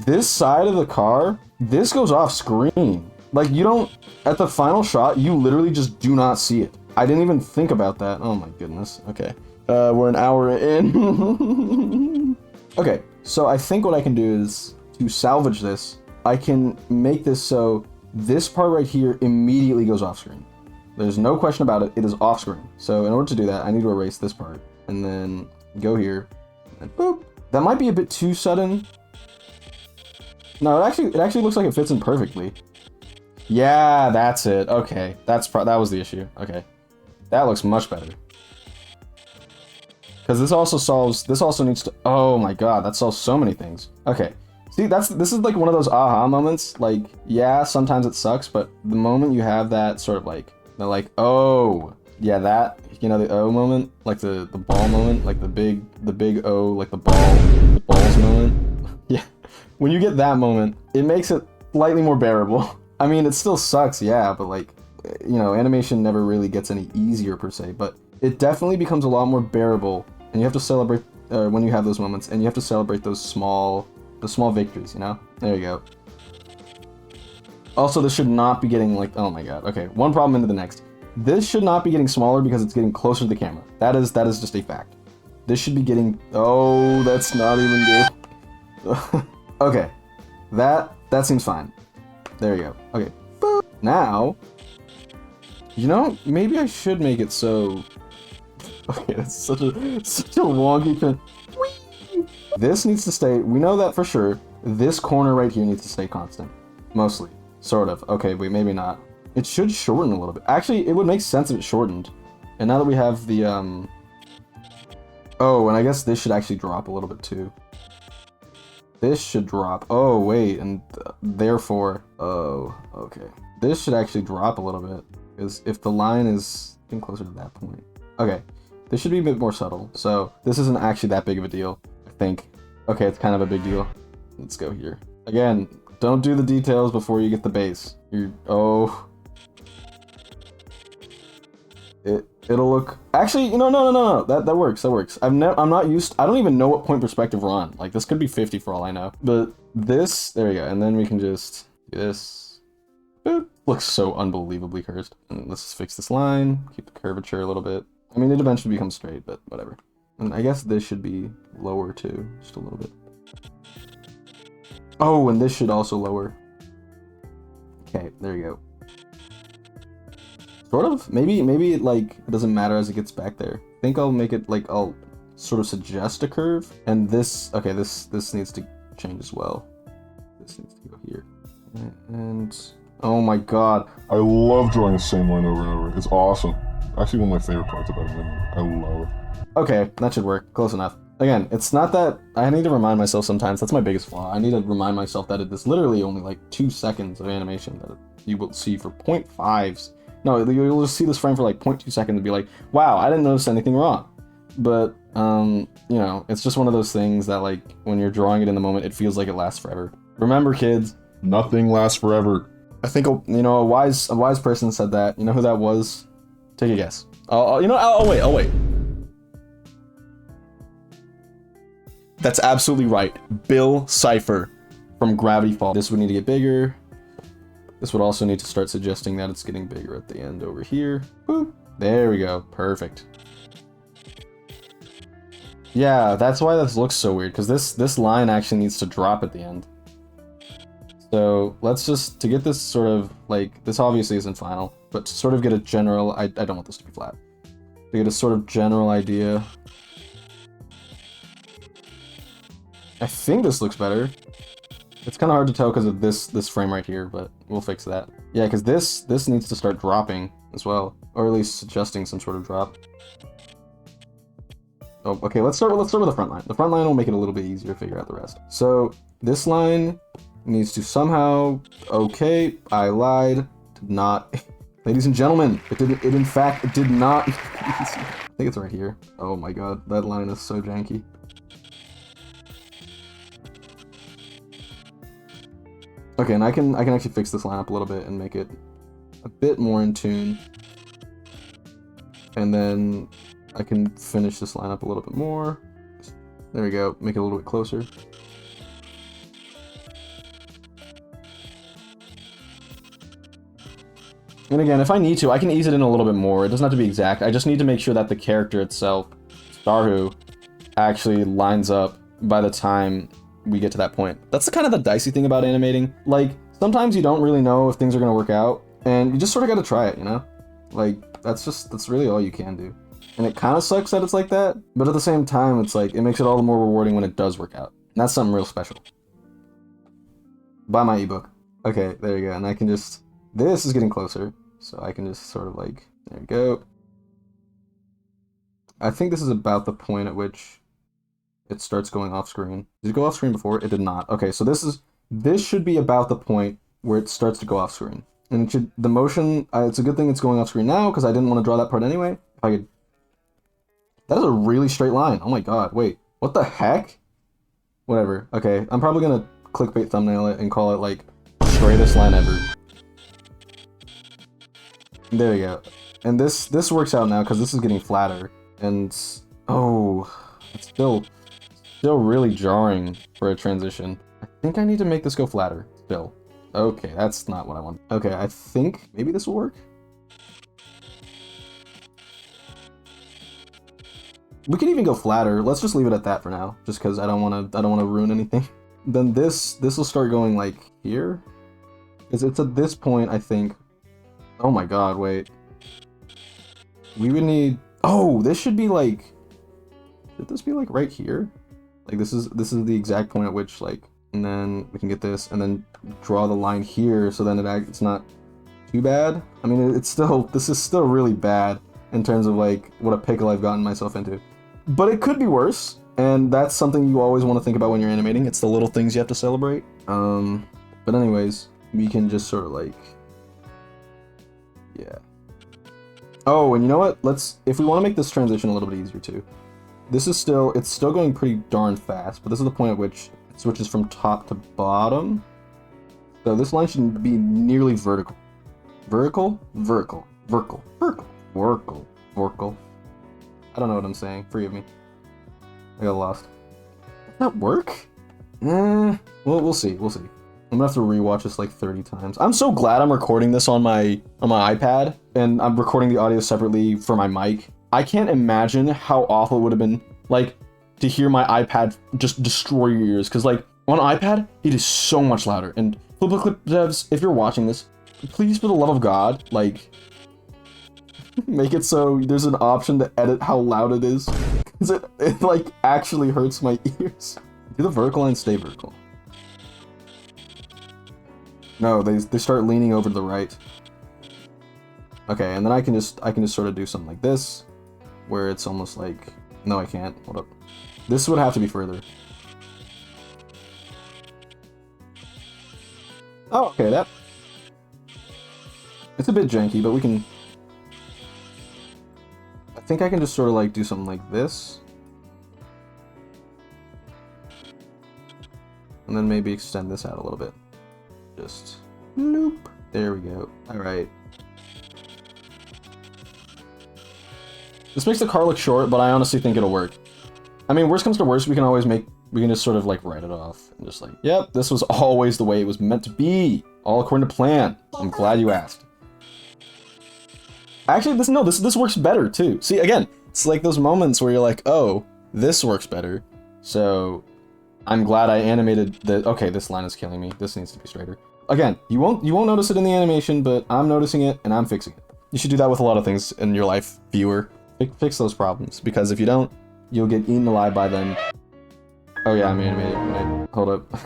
This side of the car, this goes off screen. Like, you don't... At the final shot, you literally just do not see it. I didn't even think about that. Oh my goodness. Okay. We're an hour in. Okay, so I think what I can do is, to salvage this, I can make this so this part right here immediately goes off screen. There's no question about it, it is off screen. So in order to do that, I need to erase this part, and then go here, and boop. That might be a bit too sudden. No, it actually looks like it fits in perfectly. Yeah, that's it. Okay, that was the issue. Okay, that looks much better. Because this also needs to, oh my god, that solves so many things. Okay, see, this is like one of those aha moments. Like, yeah, sometimes it sucks, but the moment you have that sort of like, they're like, oh, yeah, that, you know, the O moment, like the ball moment, like the big O, like the balls moment. Yeah, when you get that moment, it makes it slightly more bearable. I mean, it still sucks, yeah, but like, you know, animation never really gets any easier per se, but it definitely becomes a lot more bearable. And you have to celebrate when you have those moments, and you have to celebrate the small victories, you know? There you go. Also, this should not be getting like, oh my god. Okay, one problem into the next. This should not be getting smaller because it's getting closer to the camera. That is just a fact. This should be getting, oh, that's not even good. Okay, that seems fine. There you go. Okay, now, you know, maybe I should make it so... Okay, that's such a wonky thing. This needs to stay, we know that for sure. This corner right here needs to stay constant. Mostly. Sort of. Okay, wait, maybe not. It should shorten a little bit. Actually, it would make sense if it shortened. And now that we have the, Oh, and I guess this should actually drop a little bit too. This should drop. Oh, wait, and therefore... Oh, okay. This should actually drop a little bit. Because if the line is getting closer to that point. Okay. This should be a bit more subtle, so this isn't actually that big of a deal, I think. Okay, it's kind of a big deal. Let's go here. Again, don't do the details before you get the base. Oh. It'll look... Actually, no. That works, I'm not used... I don't even know what point perspective we're on. Like, this could be 50 for all I know. But this... There we go, and then we can just do this. Boop. Looks so unbelievably cursed. And let's just fix this line, keep the curvature a little bit. I mean, it eventually becomes straight, but whatever. And I guess this should be lower too, just a little bit. Oh, and this should also lower. Okay, there you go. Sort of. Maybe it, like, it doesn't matter as it gets back there. I think I'll make it, like, I'll sort of suggest a curve. And this, okay, this needs to change as well. This needs to go here. And, oh my god. I love drawing the same line over and over. It's awesome. Actually, one of my favorite parts about animating. I love it. Okay, that should work. Close enough. Again, it's not that... I need to remind myself sometimes. That's my biggest flaw. I need to remind myself that it is literally only like 2 seconds of animation that you will see for 0.5s. No, you'll just see this frame for like 0.2 seconds and be like, wow, I didn't notice anything wrong. But, you know, it's just one of those things that, like, when you're drawing it in the moment, it feels like it lasts forever. Remember, kids, nothing lasts forever. I think, you know, a wise person said that. You know who that was? Take a guess. I'll wait. That's absolutely right. Bill Cipher from Gravity Falls. This would need to get bigger. This would also need to start suggesting that it's getting bigger at the end over here. Boop. There we go. Perfect. Yeah, that's why this looks so weird, because this line actually needs to drop at the end. So let's just, to get this sort of, like, this obviously isn't final, but to sort of get a general, I don't want this to be flat. To get a sort of general idea. I think this looks better. It's kind of hard to tell because of this frame right here, but we'll fix that. Yeah, because this needs to start dropping as well, or at least suggesting some sort of drop. Oh, okay, let's start with the front line. The front line will make it a little bit easier to figure out the rest. So this line needs to somehow, okay, I lied, did not. Ladies and gentlemen, it in fact did not. I think it's right here. Oh my god, that line is so janky. Okay, and I can actually fix this line up a little bit and make it a bit more in tune. And then I can finish this line up a little bit more. There we go, make it a little bit closer. And again, if I need to, I can ease it in a little bit more. It doesn't have to be exact. I just need to make sure that the character itself, Starhu, actually lines up by the time we get to that point. That's the kind of the dicey thing about animating. Like, sometimes you don't really know if things are gonna work out, and you just sort of gotta try it, you know? Like, that's really all you can do. And it kind of sucks that it's like that, but at the same time, it's like, it makes it all the more rewarding when it does work out. And that's something real special. Buy my ebook. Okay, there you go, and I can just, this is getting closer, so I can just sort of like, there we go. I think this is about the point at which it starts going off screen. Did it go off screen before? It did not. Okay, so this should be about the point where it starts to go off screen. And it should, the motion, it's a good thing it's going off screen now, because I didn't want to draw that part anyway. If I could, that is a really straight line. Oh my god, wait, what the heck? Whatever, okay, I'm probably gonna clickbait thumbnail it and call it like, straightest line ever. There we go. And this works out now, because this is getting flatter. And, oh, it's still really jarring for a transition. I think I need to make this go flatter, still. Okay, that's not what I want. Okay, I think maybe this will work. We could even go flatter. Let's just leave it at that for now, just because I don't want to ruin anything. Then this will start going like here. Because it's at this point, I think. Oh my god, wait. We would need, oh, this should be like, should this be like right here? Like this is the exact point at which, like, and then we can get this and then draw the line here, so then it's not too bad. I mean, it's still, this is still really bad in terms of like what a pickle I've gotten myself into. But it could be worse, and that's something you always want to think about when you're animating. It's the little things you have to celebrate. But anyways, we can just sort of like, yeah. Oh, and you know what? If we want to make this transition a little bit easier too. It's still going pretty darn fast, but this is the point at which it switches from top to bottom. So this line should be nearly vertical. Vertical? Vertical. Vertical. Vertical. Vertical. Vertical. I don't know what I'm saying. Forgive me. I got lost. Does that work? Well, we'll see. We'll see. I'm gonna have to rewatch this like 30 times. I'm so glad I'm recording this on my iPad, and I'm recording the audio separately for my mic, I can't imagine how awful it would have been, like, to hear my iPad just destroy your ears. Because, like, on iPad, it is so much louder. And Clip devs, if you're watching this, please, for the love of God, like, make it so there's an option to edit how loud it is. Because it, like, actually hurts my ears. Do the vertical line stay vertical? No, they start leaning over to the right. Okay, and then I can just sort of do something like this, where it's almost like, no, I can't. Hold up. This would have to be further. Oh, okay, that. It's a bit janky, but we can. I think I can just sort of like do something like this, and then maybe extend this out a little bit. Just nope. There we go. All right. This makes the car look short, but I honestly think it'll work. I mean, worst comes to worst, we can just sort of like write it off and just like, yep, this was always the way it was meant to be, all according to plan. I'm glad you asked. Actually, this works better too. See, again, it's like those moments where you're like, oh, this works better. So I'm glad I animated the. Okay, this line is killing me. This needs to be straighter. Again, you won't notice it in the animation, but I'm noticing it and I'm fixing it. You should do that with a lot of things in your life, viewer. Fix those problems, because if you don't, you'll get eaten alive by them. Oh yeah, I'm animated. Wait, hold up.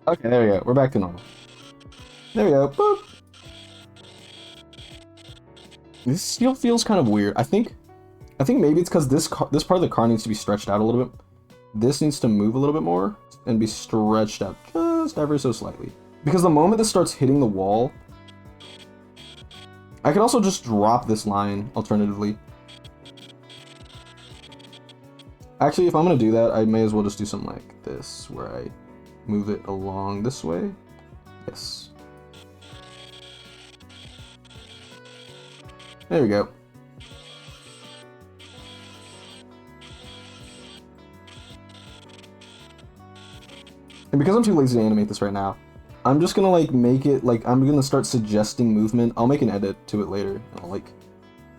Okay, there we go. We're back to normal. There we go. Boop. This still feels kind of weird. I think maybe it's because this part of the car needs to be stretched out a little bit. This needs to move a little bit more and be stretched out just ever so slightly. Because the moment this starts hitting the wall, I could also just drop this line alternatively. Actually, if I'm gonna do that, I may as well just do something like this, where I move it along this way. Yes. There we go. And because I'm too lazy to animate this right now, I'm just gonna like make it like, I'm gonna start suggesting movement. I'll make an edit to it later. I'll like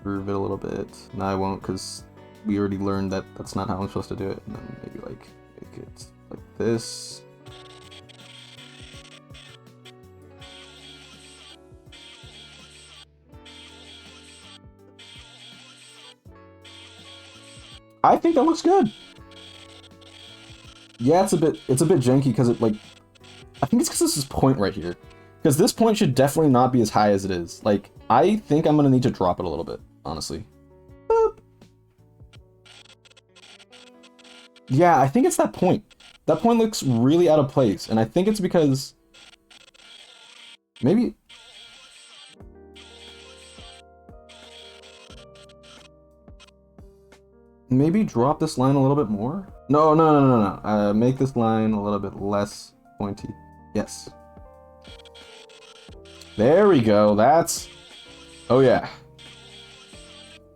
groove it a little bit. No, I won't, because we already learned that that's not how I'm supposed to do it. And then maybe like make it like this. I think that looks good. Yeah, it's a bit janky because it like, I think it's because this is point right here. Because this point should definitely not be as high as it is. Like, I think I'm gonna need to drop it a little bit, honestly. Boop. Yeah, I think it's that point. That point looks really out of place, and I think it's because maybe. Maybe drop this line a little bit more? No. Make this line a little bit less pointy. Yes. There we go. That's. Oh yeah.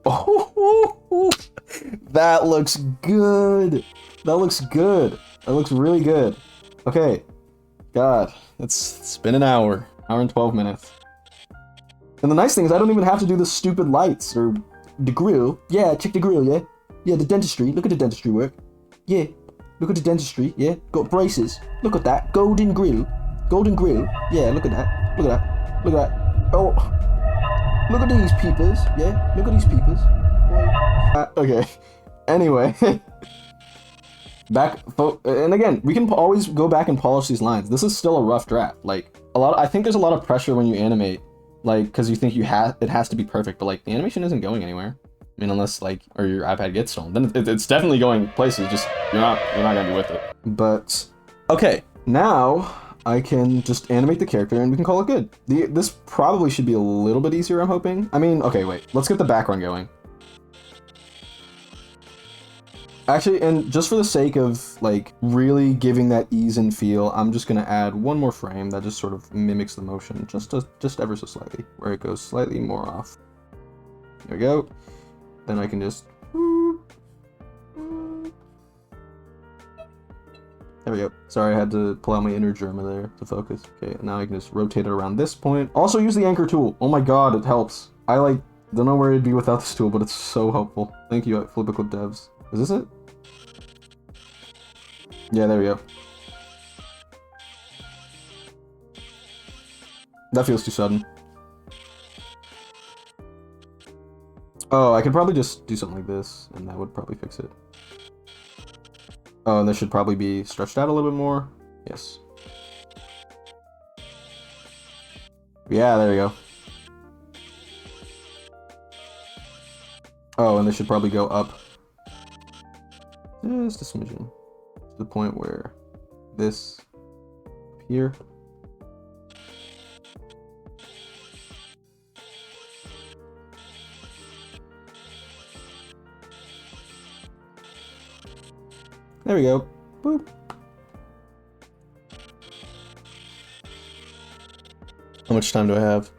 Oh, that looks good. That looks good. That looks really good. Okay. God, it's been an hour and 12 minutes. And the nice thing is I don't even have to do the stupid lights or the grill. Yeah, check the grill, yeah? Yeah, the dentistry. Look at the dentistry work. Yeah, look at the dentistry, yeah? Got braces. Look at that. Golden grill. Golden grill. Yeah, look at that. Look at that. Look at that. Oh, look at these peepers. Yeah, look at these peepers. Okay. Anyway. And again, we can always go back and polish these lines. This is still a rough draft. Like, I think there's a lot of pressure when you animate, like, because you think it has to be perfect, but like, the animation isn't going anywhere. I mean, unless like, or your iPad gets stolen, then it's definitely going places. Just you're not gonna be with it. But okay, now I can just animate the character and we can call it good. This probably should be a little bit easier, I'm hoping. I mean, okay, wait. Let's get the background going. Actually, and just for the sake of like really giving that ease and feel, I'm just gonna add one more frame that just sort of mimics the motion, just ever so slightly, where it goes slightly more off. There we go. Then I can just. There we go. Sorry, I had to pull out my inner Germa there to focus. Okay, now I can just rotate it around this point. Also use the anchor tool. Oh my god, it helps. I like Don't know where it'd be without this tool, but it's so helpful. Thank you, Flipiclip devs. Is this it? Yeah, there we go. That feels too sudden. Oh, I could probably just do something like this, and that would probably fix it. Oh, and this should probably be stretched out a little bit more. Yes. Yeah, there you go. Oh, and this should probably go up just a smidgen to the point where this here. There we go. Boop. How much time do I have?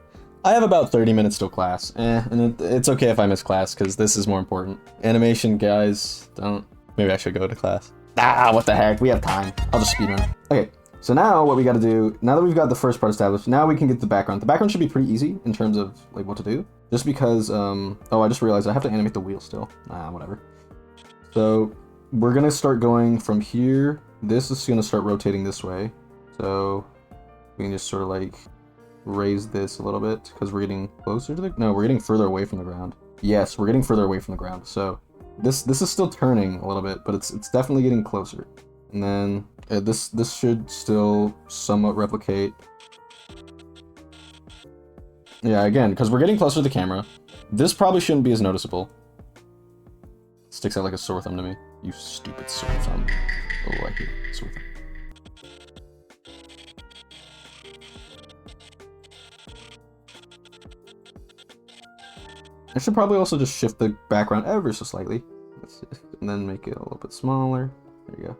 I have about 30 minutes till class. And it's okay if I miss class, because this is more important. Animation, guys, don't... Maybe I should go to class. Ah, what the heck? We have time. I'll just speedrun. Okay, so now what we gotta do, now that we've got the first part established, now we can get the background. The background should be pretty easy in terms of, like, what to do. Just because, oh, I just realized I have to animate the wheel still. Whatever. So, we're gonna start going from here. This is gonna start rotating this way. So, we can just sort of, like... raise this a little bit because we're getting closer to the we're getting further away from the ground. Yes, we're getting further away from the ground. So this is still turning a little bit, but it's definitely getting closer. And then this should still somewhat replicate. Yeah, again, because we're getting closer to the camera. This probably shouldn't be as noticeable. Sticks out like a sore thumb to me. You stupid sore thumb. Oh, I hate sore thumb. I should probably also just shift the background ever so slightly. And then make it a little bit smaller. There you go.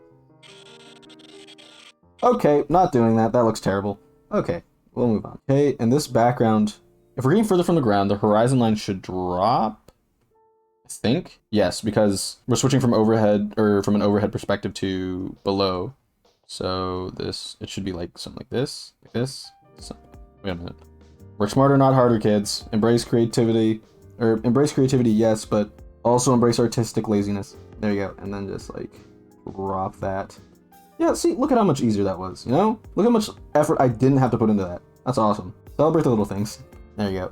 Okay, not doing that. That looks terrible. Okay, we'll move on. Okay, and this background, if we're getting further from the ground, the horizon line should drop. I think. Yes, because we're switching from overhead, or from an overhead perspective to below. So this, it should be like something like this. Like this. Wait a minute. Work smarter, not harder, kids. Embrace creativity. Or embrace creativity, yes, but also embrace artistic laziness. There you go. And then just like drop that. Yeah, see, look at how much easier that was, you know? Look how much effort I didn't have to put into that. That's awesome. Celebrate the little things. There you go.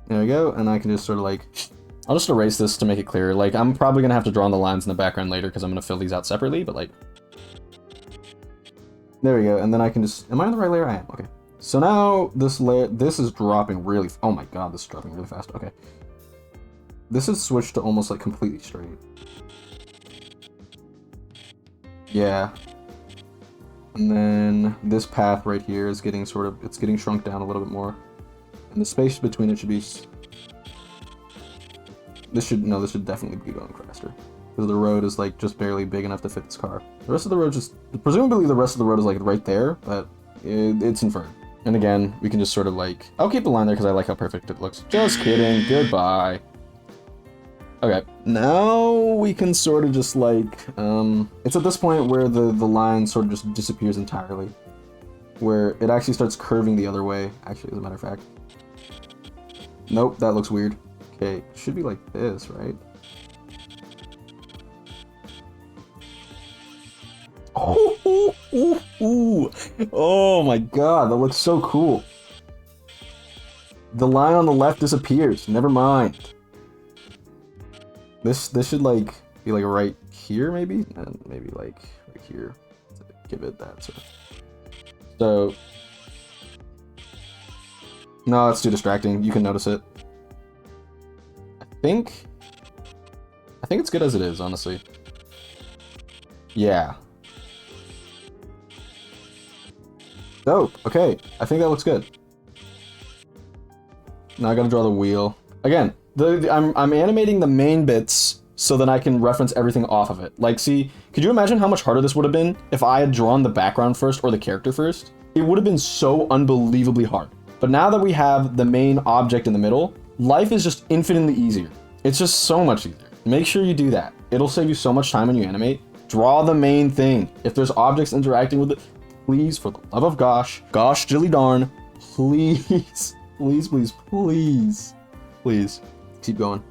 There we go, and I can just sort of like... I'll just erase this to make it clearer. Like, I'm probably going to have to draw on the lines in the background later because I'm going to fill these out separately, but like... There we go, and then I can just... Am I on the right layer? I am, okay. So now this layer, this is dropping really... Oh my god, this is dropping really fast, okay. This is switched to almost like completely straight. Yeah. And then this path right here is getting sort of... It's getting shrunk down a little bit more. And the space between it should be... This should definitely be going faster. Because the road is like just barely big enough to fit this car. The rest of the road just... Presumably the rest of the road is like right there, but it's inferred. And again, we can just sort of like... I'll keep the line there because I like how perfect it looks. Just kidding. Goodbye. Okay. Now we can sort of just like... it's at this point where the line sort of just disappears entirely. Where it actually starts curving the other way, actually, as a matter of fact. Nope, that looks weird. Okay, it should be like this, right? Oh my god, that looks so cool. The line on the left disappears. Never mind. This should like be like right here maybe, and maybe like right here. Give it that sort of. So no, it's too distracting. You can notice it. I think it's good as it is, honestly. Yeah. Dope. Okay, I think that looks good. Now I gotta draw the wheel. Again, I'm animating the main bits so that I can reference everything off of it. Like, see, could you imagine how much harder this would have been if I had drawn the background first or the character first? It would have been so unbelievably hard. But now that we have the main object in the middle, life is just infinitely easier. It's just so much easier. Make sure you do that. It'll save you so much time when you animate. Draw the main thing. If there's objects interacting with it, Please, for the love of gosh dilly darn, please, please, please, please, please, keep going.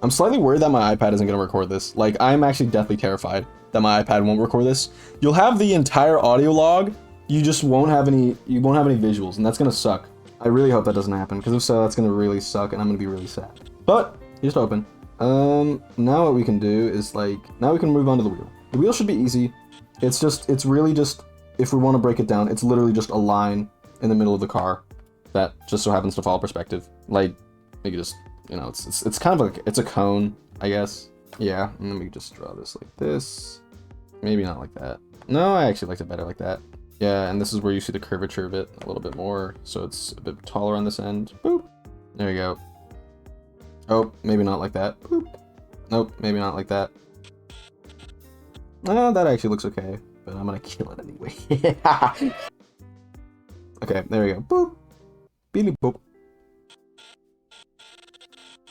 I'm slightly worried that my iPad isn't going to record this. Like, I'm actually deathly terrified that my iPad won't record this. You'll have the entire audio log, you just won't have any, visuals, and that's going to suck. I really hope that doesn't happen, because if so, that's going to really suck, and I'm going to be really sad. But, just open. Now what we can do is, like, now we can move on to the wheel. The wheel should be easy. It's really just, if we want to break it down, it's literally just a line in the middle of the car that just so happens to follow perspective. Like, you could just, you know, it's kind of like, it's a cone, I guess. Yeah, and then we just draw this like this. Maybe not like that. No, I actually liked it better like that. Yeah, and this is where you see the curvature of it a little bit more, so it's a bit taller on this end. Boop. There you go. Oh, maybe not like that. Boop. Nope, maybe not like that. Oh, that actually looks okay, but I'm gonna kill it anyway. Okay, there we go. Boop. Beep boop.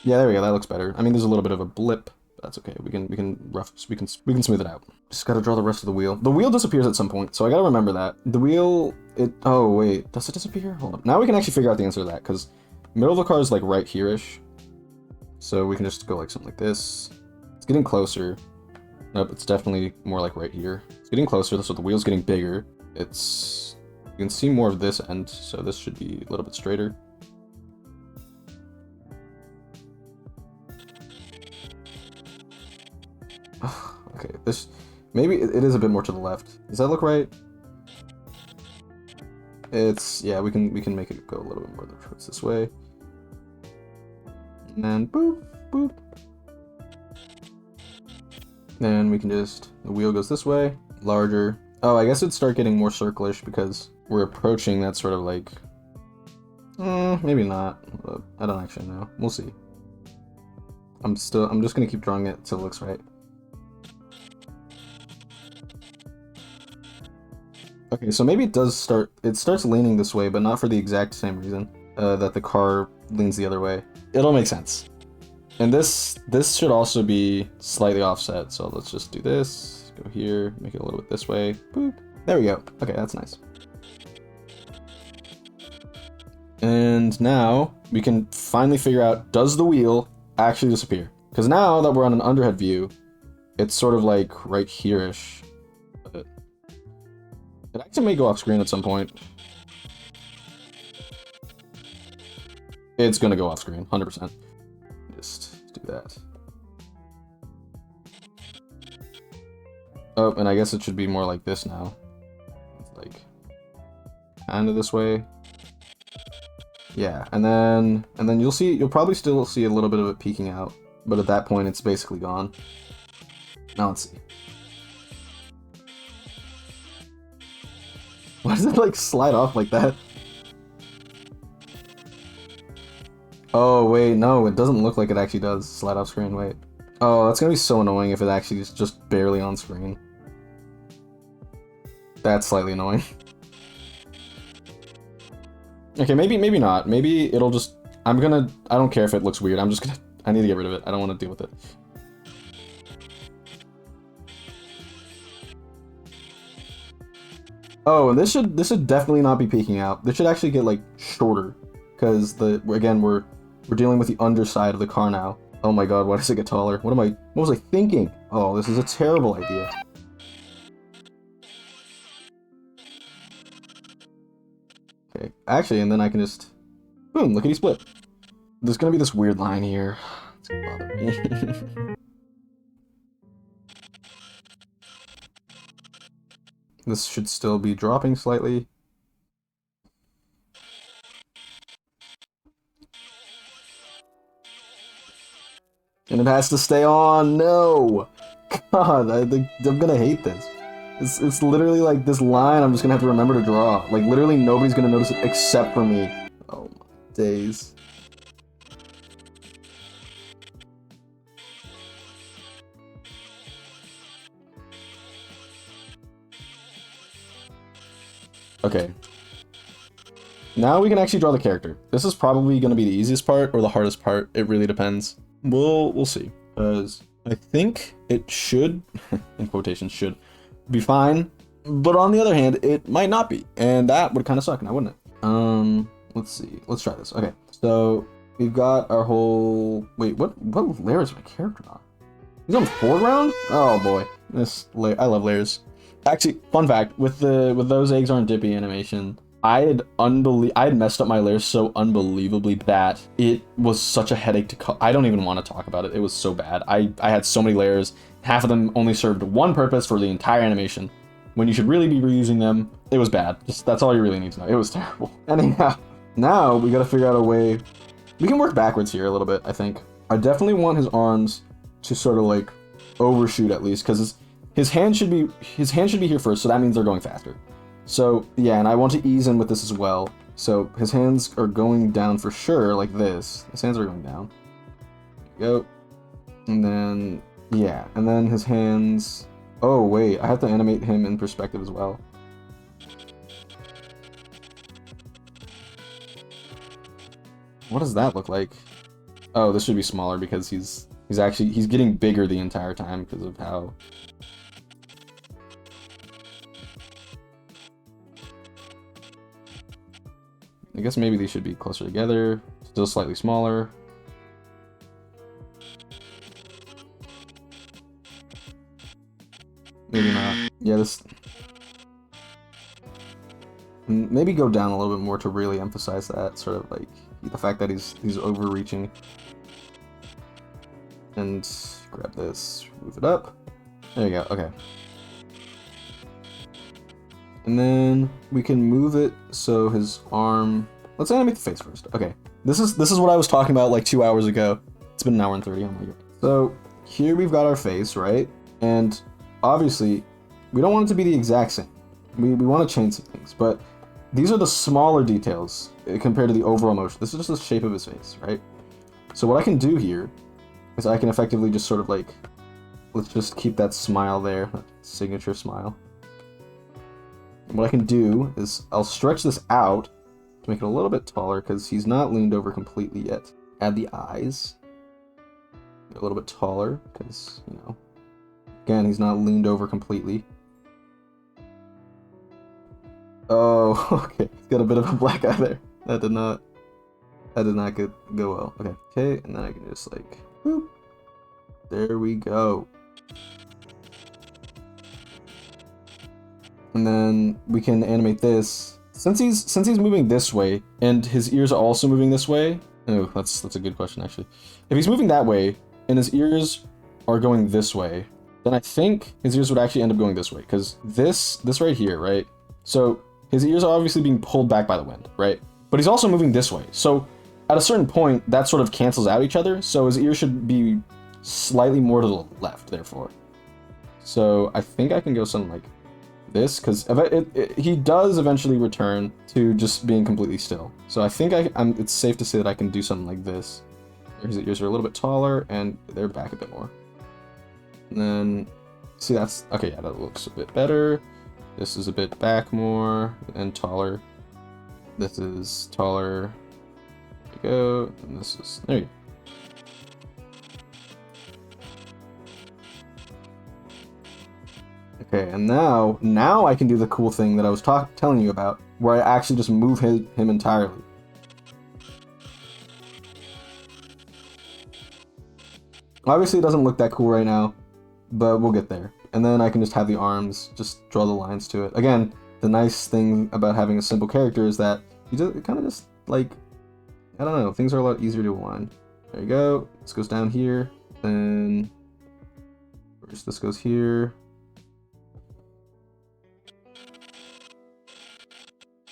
Yeah, there we go. That looks better. I mean, there's a little bit of a blip. But that's okay. We can smooth it out. Just gotta draw the rest of the wheel. The wheel disappears at some point, so I gotta remember that. The wheel, oh wait, does it disappear? Hold up. Now we can actually figure out the answer to that, because middle of the car is like right here-ish. So we can just go like something like this. It's getting closer. Nope, it's definitely more like right here. It's getting closer, so the wheel's getting bigger. You can see more of this end, so this should be a little bit straighter. Okay, this, maybe it is a bit more to the left. Does that look right? Yeah, we can make it go a little bit more towards this way. And then boop, boop. Then we can just, the wheel goes this way, larger. Oh, I guess it'd start getting more circlish because we're approaching that sort of like, maybe not. I don't actually know. We'll see. I'm just gonna keep drawing it till it looks right. Okay, so maybe it starts leaning this way, but not for the exact same reason that the car leans the other way. It'll make sense. And this should also be slightly offset, so let's just do this, go here, make it a little bit this way, boop. There we go. Okay, that's nice. And now we can finally figure out, does the wheel actually disappear? Because now that we're on an underhead view, it's sort of like right here-ish. It actually may go off screen at some point. It's gonna go off screen, 100%. Just do that. Oh, and I guess it should be more like this now. Like, kind of this way. Yeah, and then you'll probably still see a little bit of it peeking out, but at that point it's basically gone. Now let's see. Why does it like slide off like that? Oh wait, no, it doesn't look like it actually does slide off screen, wait. Oh, that's gonna be so annoying if it actually is just barely on screen. That's slightly annoying. Okay, maybe not. Maybe it'll just, I don't care if it looks weird, I need to get rid of it. I don't want to deal with it. Oh, and this should definitely not be peeking out. This should actually get like shorter, because again we're dealing with the underside of the car now. Oh my god, why does it get taller? What was I thinking? Oh, this is a terrible idea. Okay, actually, and then I can just, boom, lickety split. There's gonna be this weird line here. It's gonna bother me. This should still be dropping slightly. And it has to stay on. No! God, I'm gonna hate this. It's literally like this line I'm just gonna have to remember to draw. Like, literally nobody's gonna notice it except for me. Oh my days. Okay. Now we can actually draw the character. This is probably going to be the easiest part or the hardest part. It really depends. We'll see. Because I think it should, in quotations, should be fine But on the other hand, it might not be, and that would kind of suck now, wouldn't it? Let's see. Let's try this. Okay, so we've got our whole. Wait, what layer is my character on? He's on foreground? Oh boy, I love layers. Actually, fun fact, with those eggs aren't dippy animation, I had messed up my layers so unbelievably that it was such a headache to I don't even want to talk about it. It was so bad. I had so many layers. Half of them only served one purpose for the entire animation, when you should really be reusing them. It was bad. Just that's all you really need to know. It was terrible. Anyhow, now we gotta figure out a way. We can work backwards here a little bit, I think. I definitely want his arms to sort of like overshoot at least, because his hand should be here first, so that means they're going faster. So yeah, and I want to ease in with this as well. So his hands are going down for sure, like this. His hands are going down. There you go. And then yeah, and then his hands. Oh wait, I have to animate him in perspective as well. What does that look like? Oh, this should be smaller because he's getting bigger the entire time because of how. I guess maybe these should be closer together, still slightly smaller. Maybe not. Yeah, this. Maybe go down a little bit more to really emphasize that, sort of like the fact that he's overreaching. And grab this, move it up. There you go, okay. And then we can move it so his arm. Let's animate the face first. Okay, this is what I was talking about like 2 hours ago. It's been an hour and 30. Oh my god. So here we've got our face, right? And obviously, we don't want it to be the exact same. We want to change some things, but these are the smaller details compared to the overall motion. This is just the shape of his face, right? So what I can do here is I can effectively just sort of like, let's just keep that smile there, that signature smile. And what I can do is I'll stretch this out to make it a little bit taller because he's not leaned over completely yet. Add the eyes. A little bit taller because, you know, again, he's not leaned over completely. Oh, okay. He's got a bit of a black eye there. That did not go well. Okay, and then I can just like, whoop. There we go. And then we can animate this. Since he's moving this way and his ears are also moving this way. Oh, that's a good question actually. If he's moving that way and his ears are going this way, then I think his ears would actually end up going this way, because this right here, right? So his ears are obviously being pulled back by the wind, right? But he's also moving this way. So at a certain point, that sort of cancels out each other. So his ears should be slightly more to the left, therefore. So I think I can go something like this, because he does eventually return to just being completely still. So I think it's safe to say that I can do something like this. His ears are a little bit taller and they're back a bit more. And then, see, that's okay. Yeah, that looks a bit better. This is a bit back more and taller. This is taller. There you go. And this is, there you go. Okay, and now I can do the cool thing that I was telling you about, where I actually just move him entirely. Obviously, it doesn't look that cool right now, but we'll get there. And then I can just have the arms, just draw the lines to it. Again, the nice thing about having a simple character is that you just kind of just like, I don't know, things are a lot easier to align. There you go. This goes down here. Then first this goes here.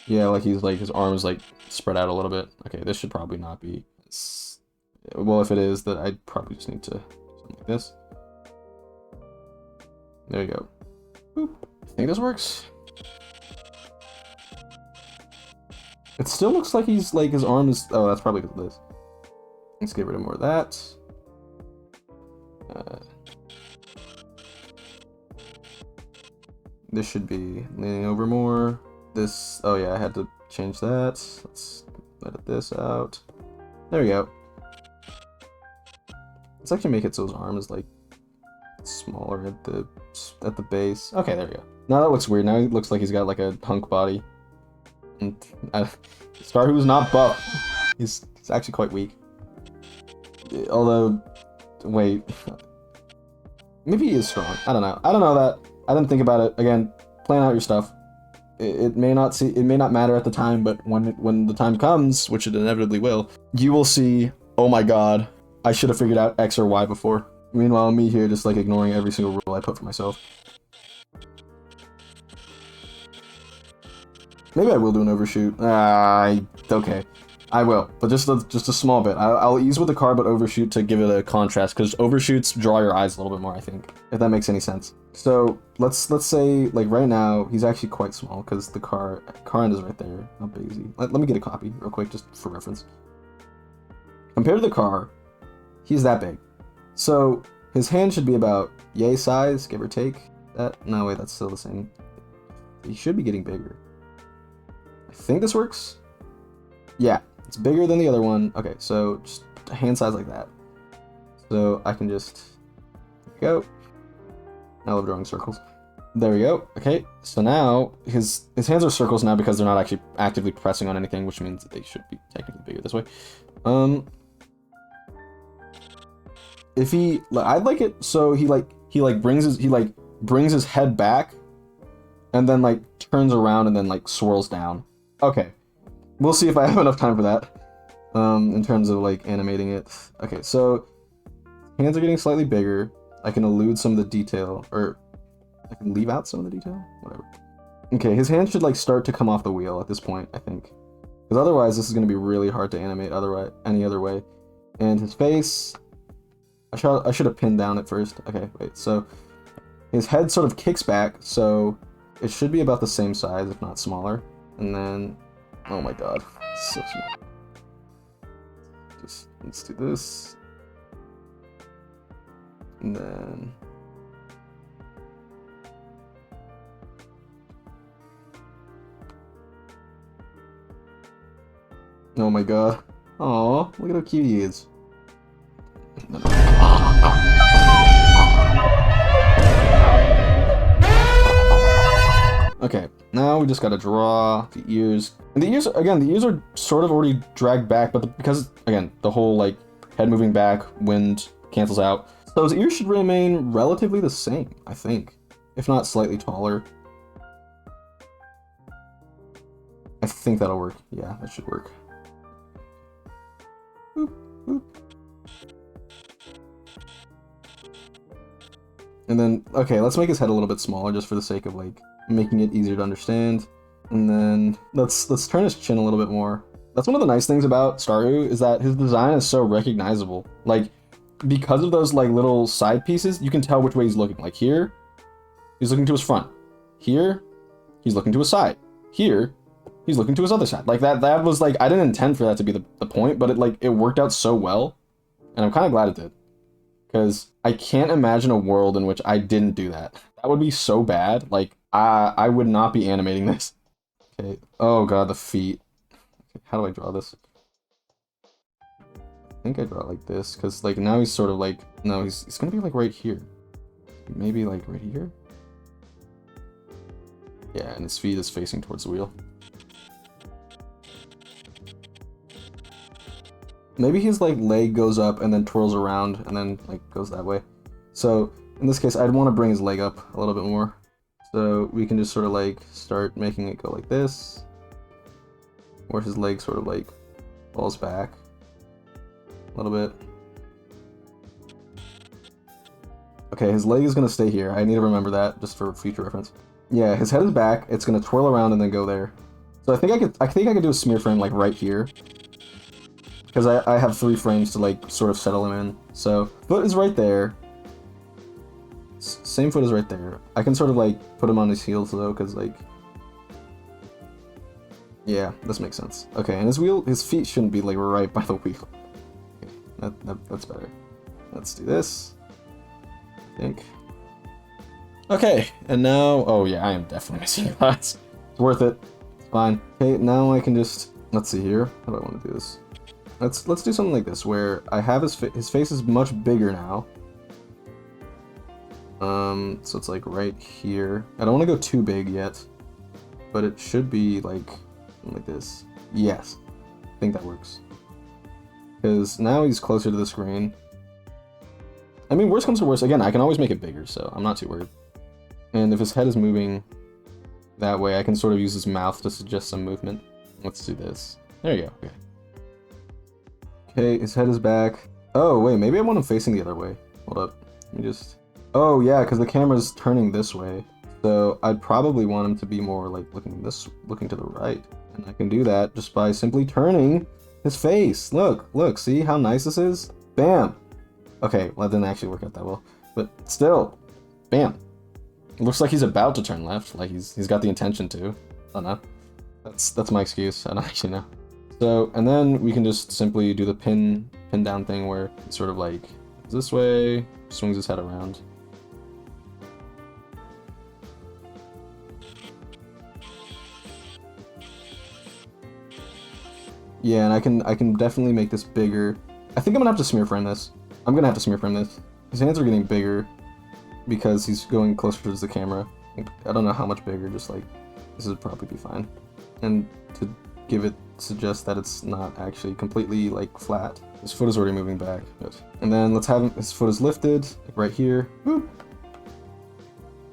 Yeah, like he's like his arms like spread out a little bit. Okay, this should probably not be. Well, if it is, then I'd probably just need to do something like this. There you go. Boop. I think this works. It still looks like he's like his arm is. Oh, that's probably because of this. Let's get rid of more of that. This should be leaning over more. This. Oh yeah, I had to change that. Let's edit this out. There we go. Let's actually make it so his arm is like smaller at the base. Okay, there we go. Now that looks weird. Now he looks like he's got like a hunk body. And Starwho's not buff. He's actually quite weak. Although, wait, maybe he is strong. I don't know. I don't know that. I didn't think about it. Again, plan out your stuff. It may not matter at the time, but when the time comes, which it inevitably will, you will see, oh my god, I should have figured out X or Y before. Meanwhile, me here just like ignoring every single rule I put for myself. Maybe I will do an overshoot. Okay. I will, but just a small bit. I'll ease with the car, but overshoot to give it a contrast, because overshoots draw your eyes a little bit more, I think, if that makes any sense. So let's say, like, right now he's actually quite small because the car end is right there. How big is he? Let me get a copy real quick just for reference. Compared to the car, he's that big. So his hand should be about yay size, give or take. No, wait, that's still the same. He should be getting bigger. I think this works. Yeah, it's bigger than the other one. Okay, so just a hand size like that. So I can just go. I love drawing circles. There we go. Okay, so now his hands are circles now because they're not actually actively pressing on anything, which means that they should be technically bigger this way. If I'd like it so he brings his head back, and then like turns around and then like swirls down. Okay, we'll see if I have enough time for that. In terms of like animating it. Okay, so hands are getting slightly bigger. I can elude some of the detail, or I can leave out some of the detail, whatever. Okay, his hand should like start to come off the wheel at this point, I think, because otherwise this is going to be really hard to animate any other way. And his face, I should have pinned down at first. Okay, wait. So his head sort of kicks back, so it should be about the same size, if not smaller. And then, oh my god, so small. Just let's do this. And then oh my god. Aw, look at how cute he is. Okay, now we just gotta draw the ears. And the ears, again, the ears are sort of already dragged back, but because, again, the whole, like, head moving back, wind cancels out. So his ears should remain relatively the same, I think. If not slightly taller. I think that'll work. Yeah, that should work. Boop, boop. And then, okay, let's make his head a little bit smaller just for the sake of, like, making it easier to understand. And then let's turn his chin a little bit more. That's one of the nice things about Staryu, is that his design is so recognizable. Like, because of those like little side pieces, you can tell which way he's looking. Like here, he's looking to his front. Here, he's looking to his side. Here, he's looking to his other side. Like that was like, I didn't intend for that to be the point, but it worked out so well. And I'm kind of glad it did. Because I can't imagine a world in which I didn't do that. That would be so bad. Like, I would not be animating this. Okay. Oh god, the feet. Okay, how do I draw this? I think I draw it like this, because like now he's sort of like, no, he's gonna be like right here. Maybe like right here? Yeah, and his feet is facing towards the wheel. Maybe his like leg goes up and then twirls around and then like goes that way. So in this case, I'd want to bring his leg up a little bit more. So we can just sort of like start making it go like this, where his leg sort of like falls back a little bit. Okay, his leg is gonna stay here. I need to remember that just for future reference. Yeah, his head is back. It's gonna twirl around and then go there. So I think I could do a smear frame like right here, because I have 3 frames to like sort of settle him in. So foot is right there. Same foot is right there. I can sort of like put him on his heels though, because like, yeah, this makes sense. Okay, and his feet shouldn't be like right by the wheel. Okay, that's better. Let's do this, I think. Okay, and now, oh yeah, I am definitely missing class. It's worth it. It's fine. Okay, now I can just, let's see here. How do I want to do this? Let's do something like this, where I have his face is much bigger now. So it's like right here. I don't want to go too big yet, but it should be like this. Yes, I think that works. Because now he's closer to the screen. I mean, worst comes to worst, again, I can always make it bigger, so I'm not too worried. And if his head is moving that way, I can sort of use his mouth to suggest some movement. Let's do this. There you go. Okay. Okay, his head is back. Oh, wait, maybe I want him facing the other way. Hold up. Let me just... Oh, yeah, because the camera's turning this way. So I'd probably want him to be more like looking to the right. And I can do that just by simply turning his face. Look, see how nice this is? Bam! Okay, well, that didn't actually work out that well. But still, bam. It looks like he's about to turn left, like he's got the intention to. I don't know. That's my excuse. I don't actually know. So, and then we can just simply do the pin down thing where it's sort of like this way, swings his head around. Yeah, and I can definitely make this bigger. I think I'm gonna have to smear frame this. I'm gonna have to smear frame this. His hands are getting bigger because he's going closer towards the camera. I don't know how much bigger, just like this would probably be fine. And to give it, suggest that it's not actually completely like flat. His foot is already moving back. Good. And then let's have his foot is lifted, like right here. Boop.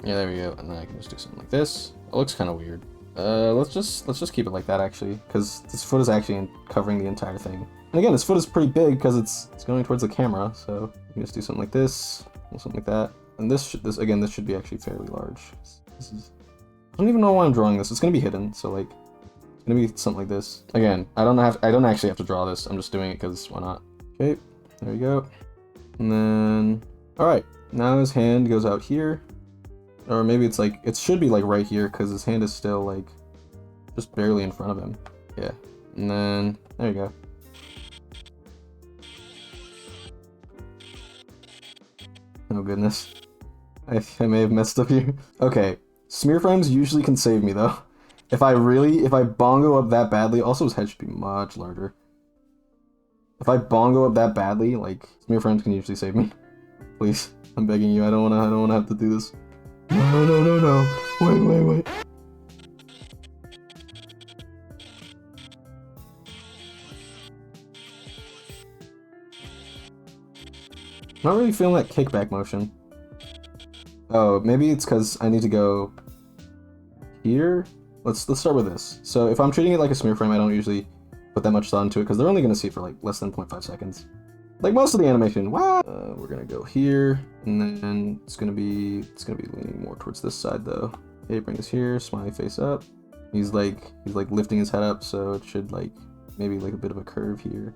Yeah, there we go. And then I can just do something like this. It looks kind of weird. Let's just keep it like that actually, because this foot is actually covering the entire thing. And again, this foot is pretty big because it's going towards the camera, so you can just do something like this, or something like that. And this should be actually fairly large. This is, I don't even know why I'm drawing this. It's gonna be hidden, so like it's gonna be something like this. Again, I don't actually have to draw this. I'm just doing it because why not? Okay, there we go. And then all right, now his hand goes out here. Or maybe it's like, it should be like right here because his hand is still like just barely in front of him. Yeah. And then, there you go. Oh goodness. I may have messed up here. Okay. Smear frames usually can save me though. If I bongo up that badly, also his head should be much larger. If I bongo up that badly, like, smear frames can usually save me. Please, I'm begging you, I don't wanna have to do this. No. Wait. Not really feeling that kickback motion. Oh, maybe it's because I need to go here? Let's start with this. So if I'm treating it like a smear frame, I don't usually put that much thought into it because they're only going to see it for like less than 0.5 seconds. Like most of the animation. Wow. We're gonna go here, and then it's gonna be leaning more towards this side though. Okay, bring this here, smiley face up. He's like lifting his head up, so it should like maybe like a bit of a curve here,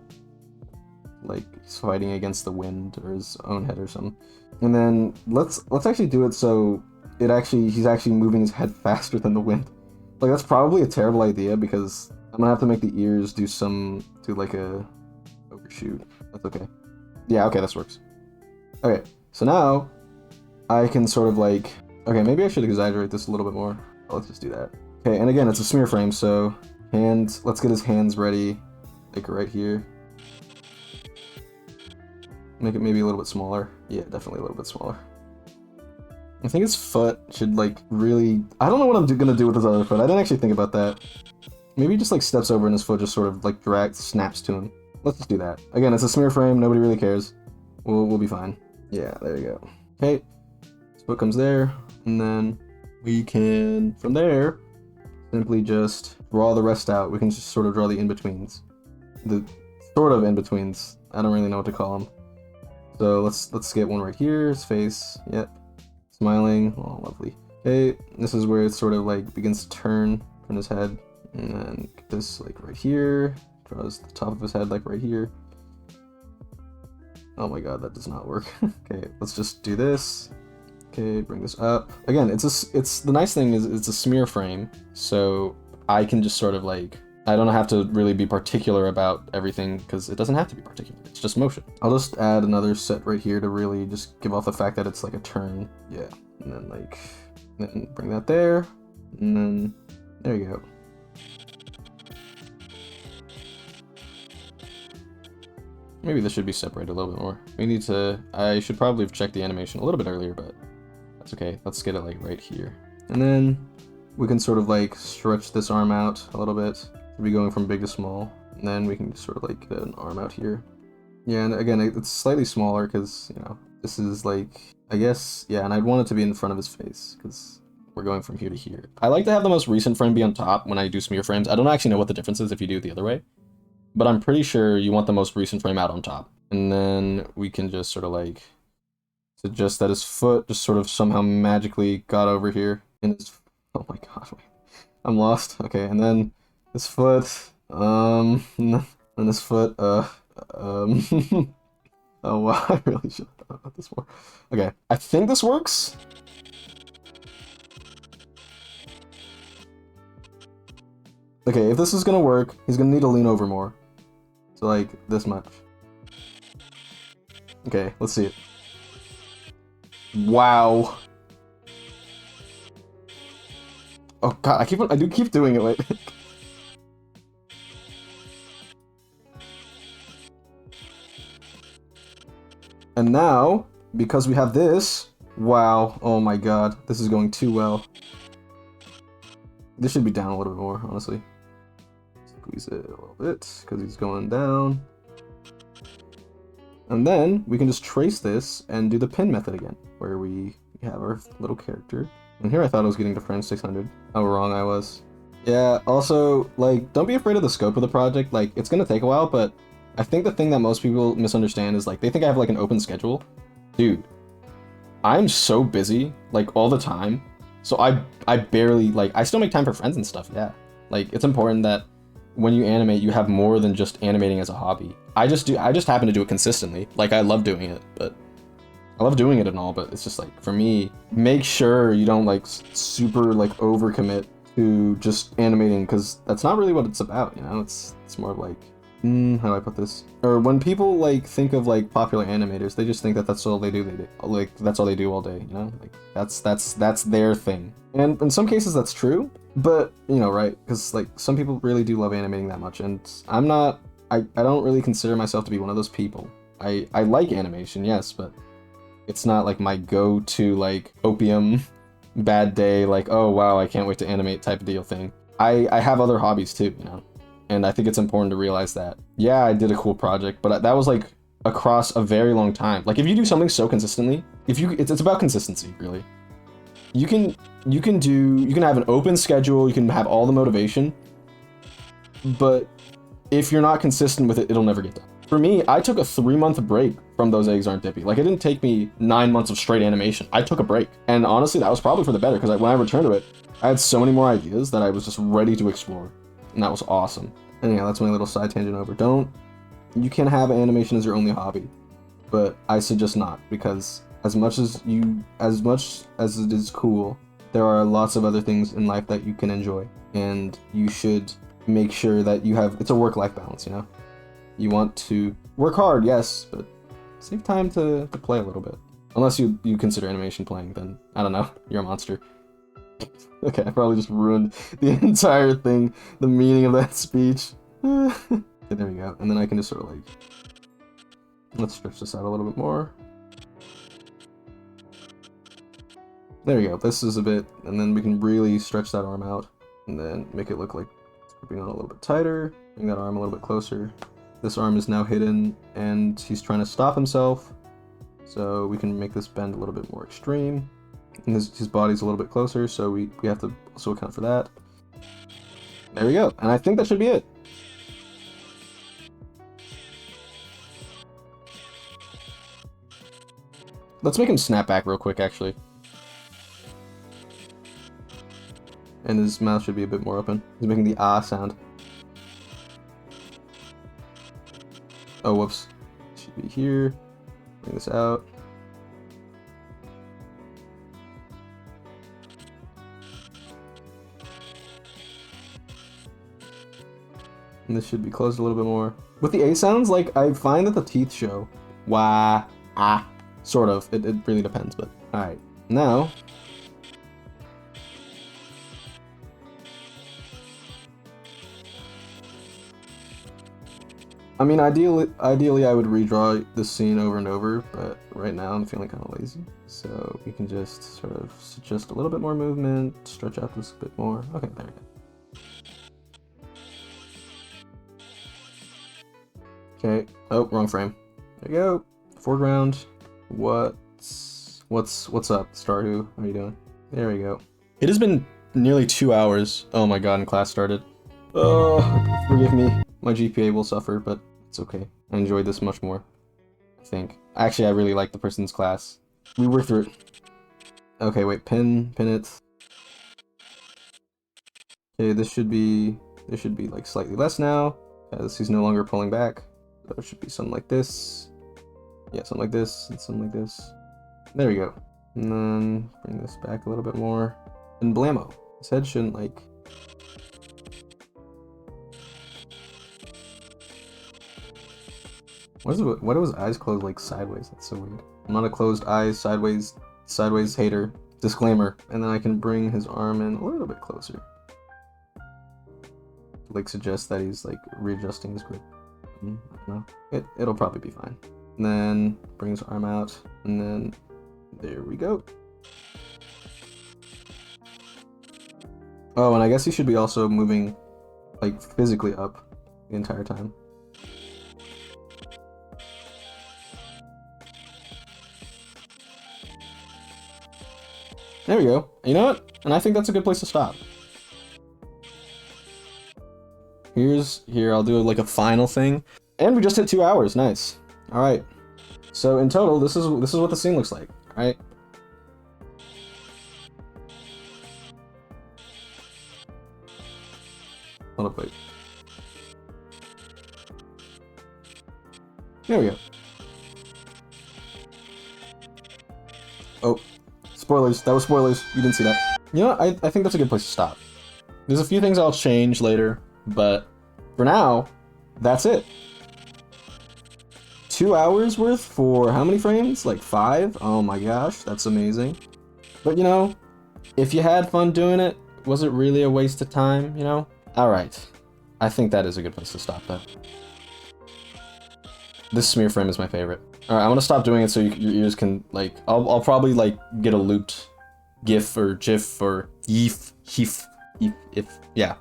like he's fighting against the wind or his own head or something. And then let's actually do it so he's actually moving his head faster than the wind. Like that's probably a terrible idea because I'm gonna have to make the ears do like a overshoot. That's okay. Yeah, okay, this works. Okay, so now I can sort of like... Okay, maybe I should exaggerate this a little bit more. Let's just do that. Okay, and again, it's a smear frame, so let's get his hands ready, like right here. Make it maybe a little bit smaller. Yeah, definitely a little bit smaller. I think his foot should like really... I don't know what I'm gonna do with his other foot. I didn't actually think about that. Maybe he just like steps over and his foot just sort of like snaps to him. Let's just do that. Again, it's a smear frame. Nobody really cares. We'll be fine. Yeah, there you go. Okay, his foot comes there, and then we can, from there, simply just draw the rest out. We can just sort of draw the in-betweens. The sort of in-betweens. I don't really know what to call them. So let's get one right here. His face. Yep. Smiling. Oh, lovely. Okay, this is where it sort of like begins to turn his head. And then get this like right here. Draws the top of his head like right here. Oh my god, that does not work. Okay, let's just do this. Okay, bring this up. Again, it's the nice thing is it's a smear frame, so I can just sort of like, I don't have to really be particular about everything because it doesn't have to be particular. It's just motion. I'll just add another set right here to really just give off the fact that it's like a turn. Yeah, and then bring that there, and then there you go. Maybe this should be separated a little bit more. I should probably have checked the animation a little bit earlier, but perfect. Okay, let's get it like right here. And then we can sort of like stretch this arm out a little bit. We'll be going from big to small. And then we can just sort of like get an arm out here. Yeah, and again, it's slightly smaller because, you know, this is like, I guess, yeah, and I'd want it to be in front of his face because we're going from here to here. I like to have the most recent frame be on top when I do smear frames. I don't actually know what the difference is if you do it the other way, but I'm pretty sure you want the most recent frame out on top. And then we can just sort of like suggest that his foot just sort of somehow magically got over here. And his, oh my god, wait. I'm lost. Okay, and then his foot, and his foot, oh wow, I really should have thought about this more. Okay, I think this works. Okay, if this is gonna work, he's gonna need to lean over more. So like, this much. Okay, let's see it. Wow. Oh god, I do keep doing it, wait. And now, because we have this, wow, oh my god, this is going too well. This should be down a little bit more, honestly. Squeeze it a little bit, because he's going down. And then, we can just trace this and do the pin method again, where we have our little character. And here I thought I was getting to frame 600. How wrong I was. Yeah, also, like, don't be afraid of the scope of the project. Like, it's gonna take a while, but I think the thing that most people misunderstand is, like, they think I have, like, an open schedule. Dude, I'm so busy, like, all the time. So I barely, like, I still make time for friends and stuff, yeah. Like, it's important that when you animate, you have more than just animating as a hobby. I just happen to do it consistently. Like, I love doing it, but I love doing it and all, but it's just, like, for me, make sure you don't, like, super, like, overcommit to just animating, because that's not really what it's about, you know? It's more of, like, how do I put this? Or when people, like, think of, like, popular animators, they just think that that's all they do. Like, that's all they do all day, you know? Like, that's their thing. And in some cases, that's true, but, you know, right? Because, like, some people really do love animating that much, and I'm not, I don't really consider myself to be one of those people. I like animation, yes, but it's not, like, my go-to, like, opium, bad day, like, oh, wow, I can't wait to animate type of deal thing. I have other hobbies, too, you know? And I think it's important to realize that, yeah, I did a cool project, but that was like across a very long time. Like if you do something so consistently, it's about consistency, really. You can have an open schedule, you can have all the motivation, but if you're not consistent with it, it'll never get done. For me, I took a 3-month break from Those Eggs Aren't Dippy. Like it didn't take me 9 months of straight animation. I took a break. And honestly, that was probably for the better, because when I returned to it, I had so many more ideas that I was just ready to explore. And that was awesome. And yeah, that's my little side tangent over. You can have animation as your only hobby, but I suggest not, because as much as it is cool, there are lots of other things in life that you can enjoy, and you should make sure that it's a work-life balance, you know? You want to work hard, yes, but save time to play a little bit. Unless you consider animation playing, then I don't know, you're a monster. Okay, I probably just ruined the entire thing, the meaning of that speech. Okay, there we go. And then I can just sort of like, let's stretch this out a little bit more. There we go. This is a bit, and then we can really stretch that arm out, and then make it look like it's gripping on a little bit tighter. Bring that arm a little bit closer. This arm is now hidden, and he's trying to stop himself. So we can make this bend a little bit more extreme. And his body's a little bit closer, so we have to also account for that. There we go, and I think that should be it. Let's make him snap back real quick, actually. And his mouth should be a bit more open. He's making the ah sound. Oh, whoops. Should be here. Bring this out. And this should be closed a little bit more. With the A sounds, like, I find that the teeth show. Wah, ah, sort of. It really depends, but alright. Now, I mean, ideally I would redraw this scene over and over, but right now I'm feeling kind of lazy. So we can just sort of suggest a little bit more movement, stretch out this a bit more. Okay, there we go. Okay. Oh, wrong frame. There you go. Foreground. What's up, Stardew? How are you doing? There we go. It has been nearly 2 hours. Oh my god, and class started. Oh, forgive me. My GPA will suffer, but it's okay. I enjoyed this much more, I think. Actually, I really like the person's class. We worked through it. Okay, wait, pin it. Okay, this should be like slightly less now, because he's no longer pulling back. So it should be something like this. Yeah, something like this, and something like this. There we go. And then bring this back a little bit more. And blammo. His head shouldn't like... Why do his eyes close like sideways? That's so weird. I'm not a closed eyes, sideways hater. Disclaimer. And then I can bring his arm in a little bit closer. Like suggest that he's like readjusting his grip. I don't know. It'll probably be fine. And then bring his arm out, and then there we go. Oh, and I guess he should be also moving like physically up the entire time. There we go. You know what? And I think that's a good place to stop. Here, I'll do like a final thing. And we just hit 2 hours. Nice. All right. So in total, this is what the scene looks like. All right. Hold up, wait. There we go. Oh, spoilers. That was spoilers. You didn't see that. You know what? I think that's a good place to stop. There's a few things I'll change later, but for now, that's it. 2 hours worth for how many frames? Like 5? Oh my gosh, that's amazing. But you know, if you had fun doing it, was it really a waste of time, you know? Alright, I think that is a good place to stop though. This smear frame is my favorite. Alright, I'm gonna stop doing it so your ears can, like, I'll probably, like, get a looped GIF or GIF or YEEF, yeah.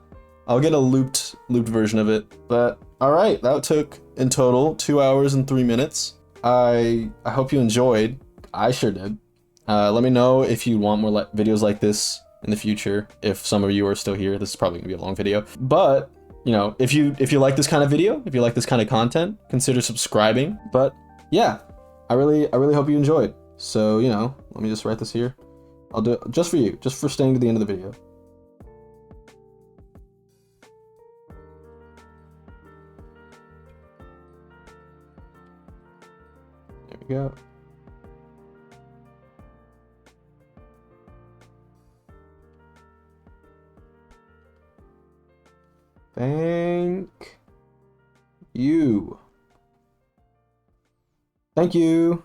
I'll get a looped version of it, but alright, that took, in total, 2 hours and 3 minutes. I hope you enjoyed. I sure did. Let me know if you want more videos like this in the future, if some of you are still here. This is probably gonna be a long video, but you know, if you like this kind of video, if you like this kind of content, consider subscribing. But yeah, I really hope you enjoyed. So, you know, let me just write this here. I'll do it just for you, just for staying to the end of the video. There we go. Thank you. Thank you.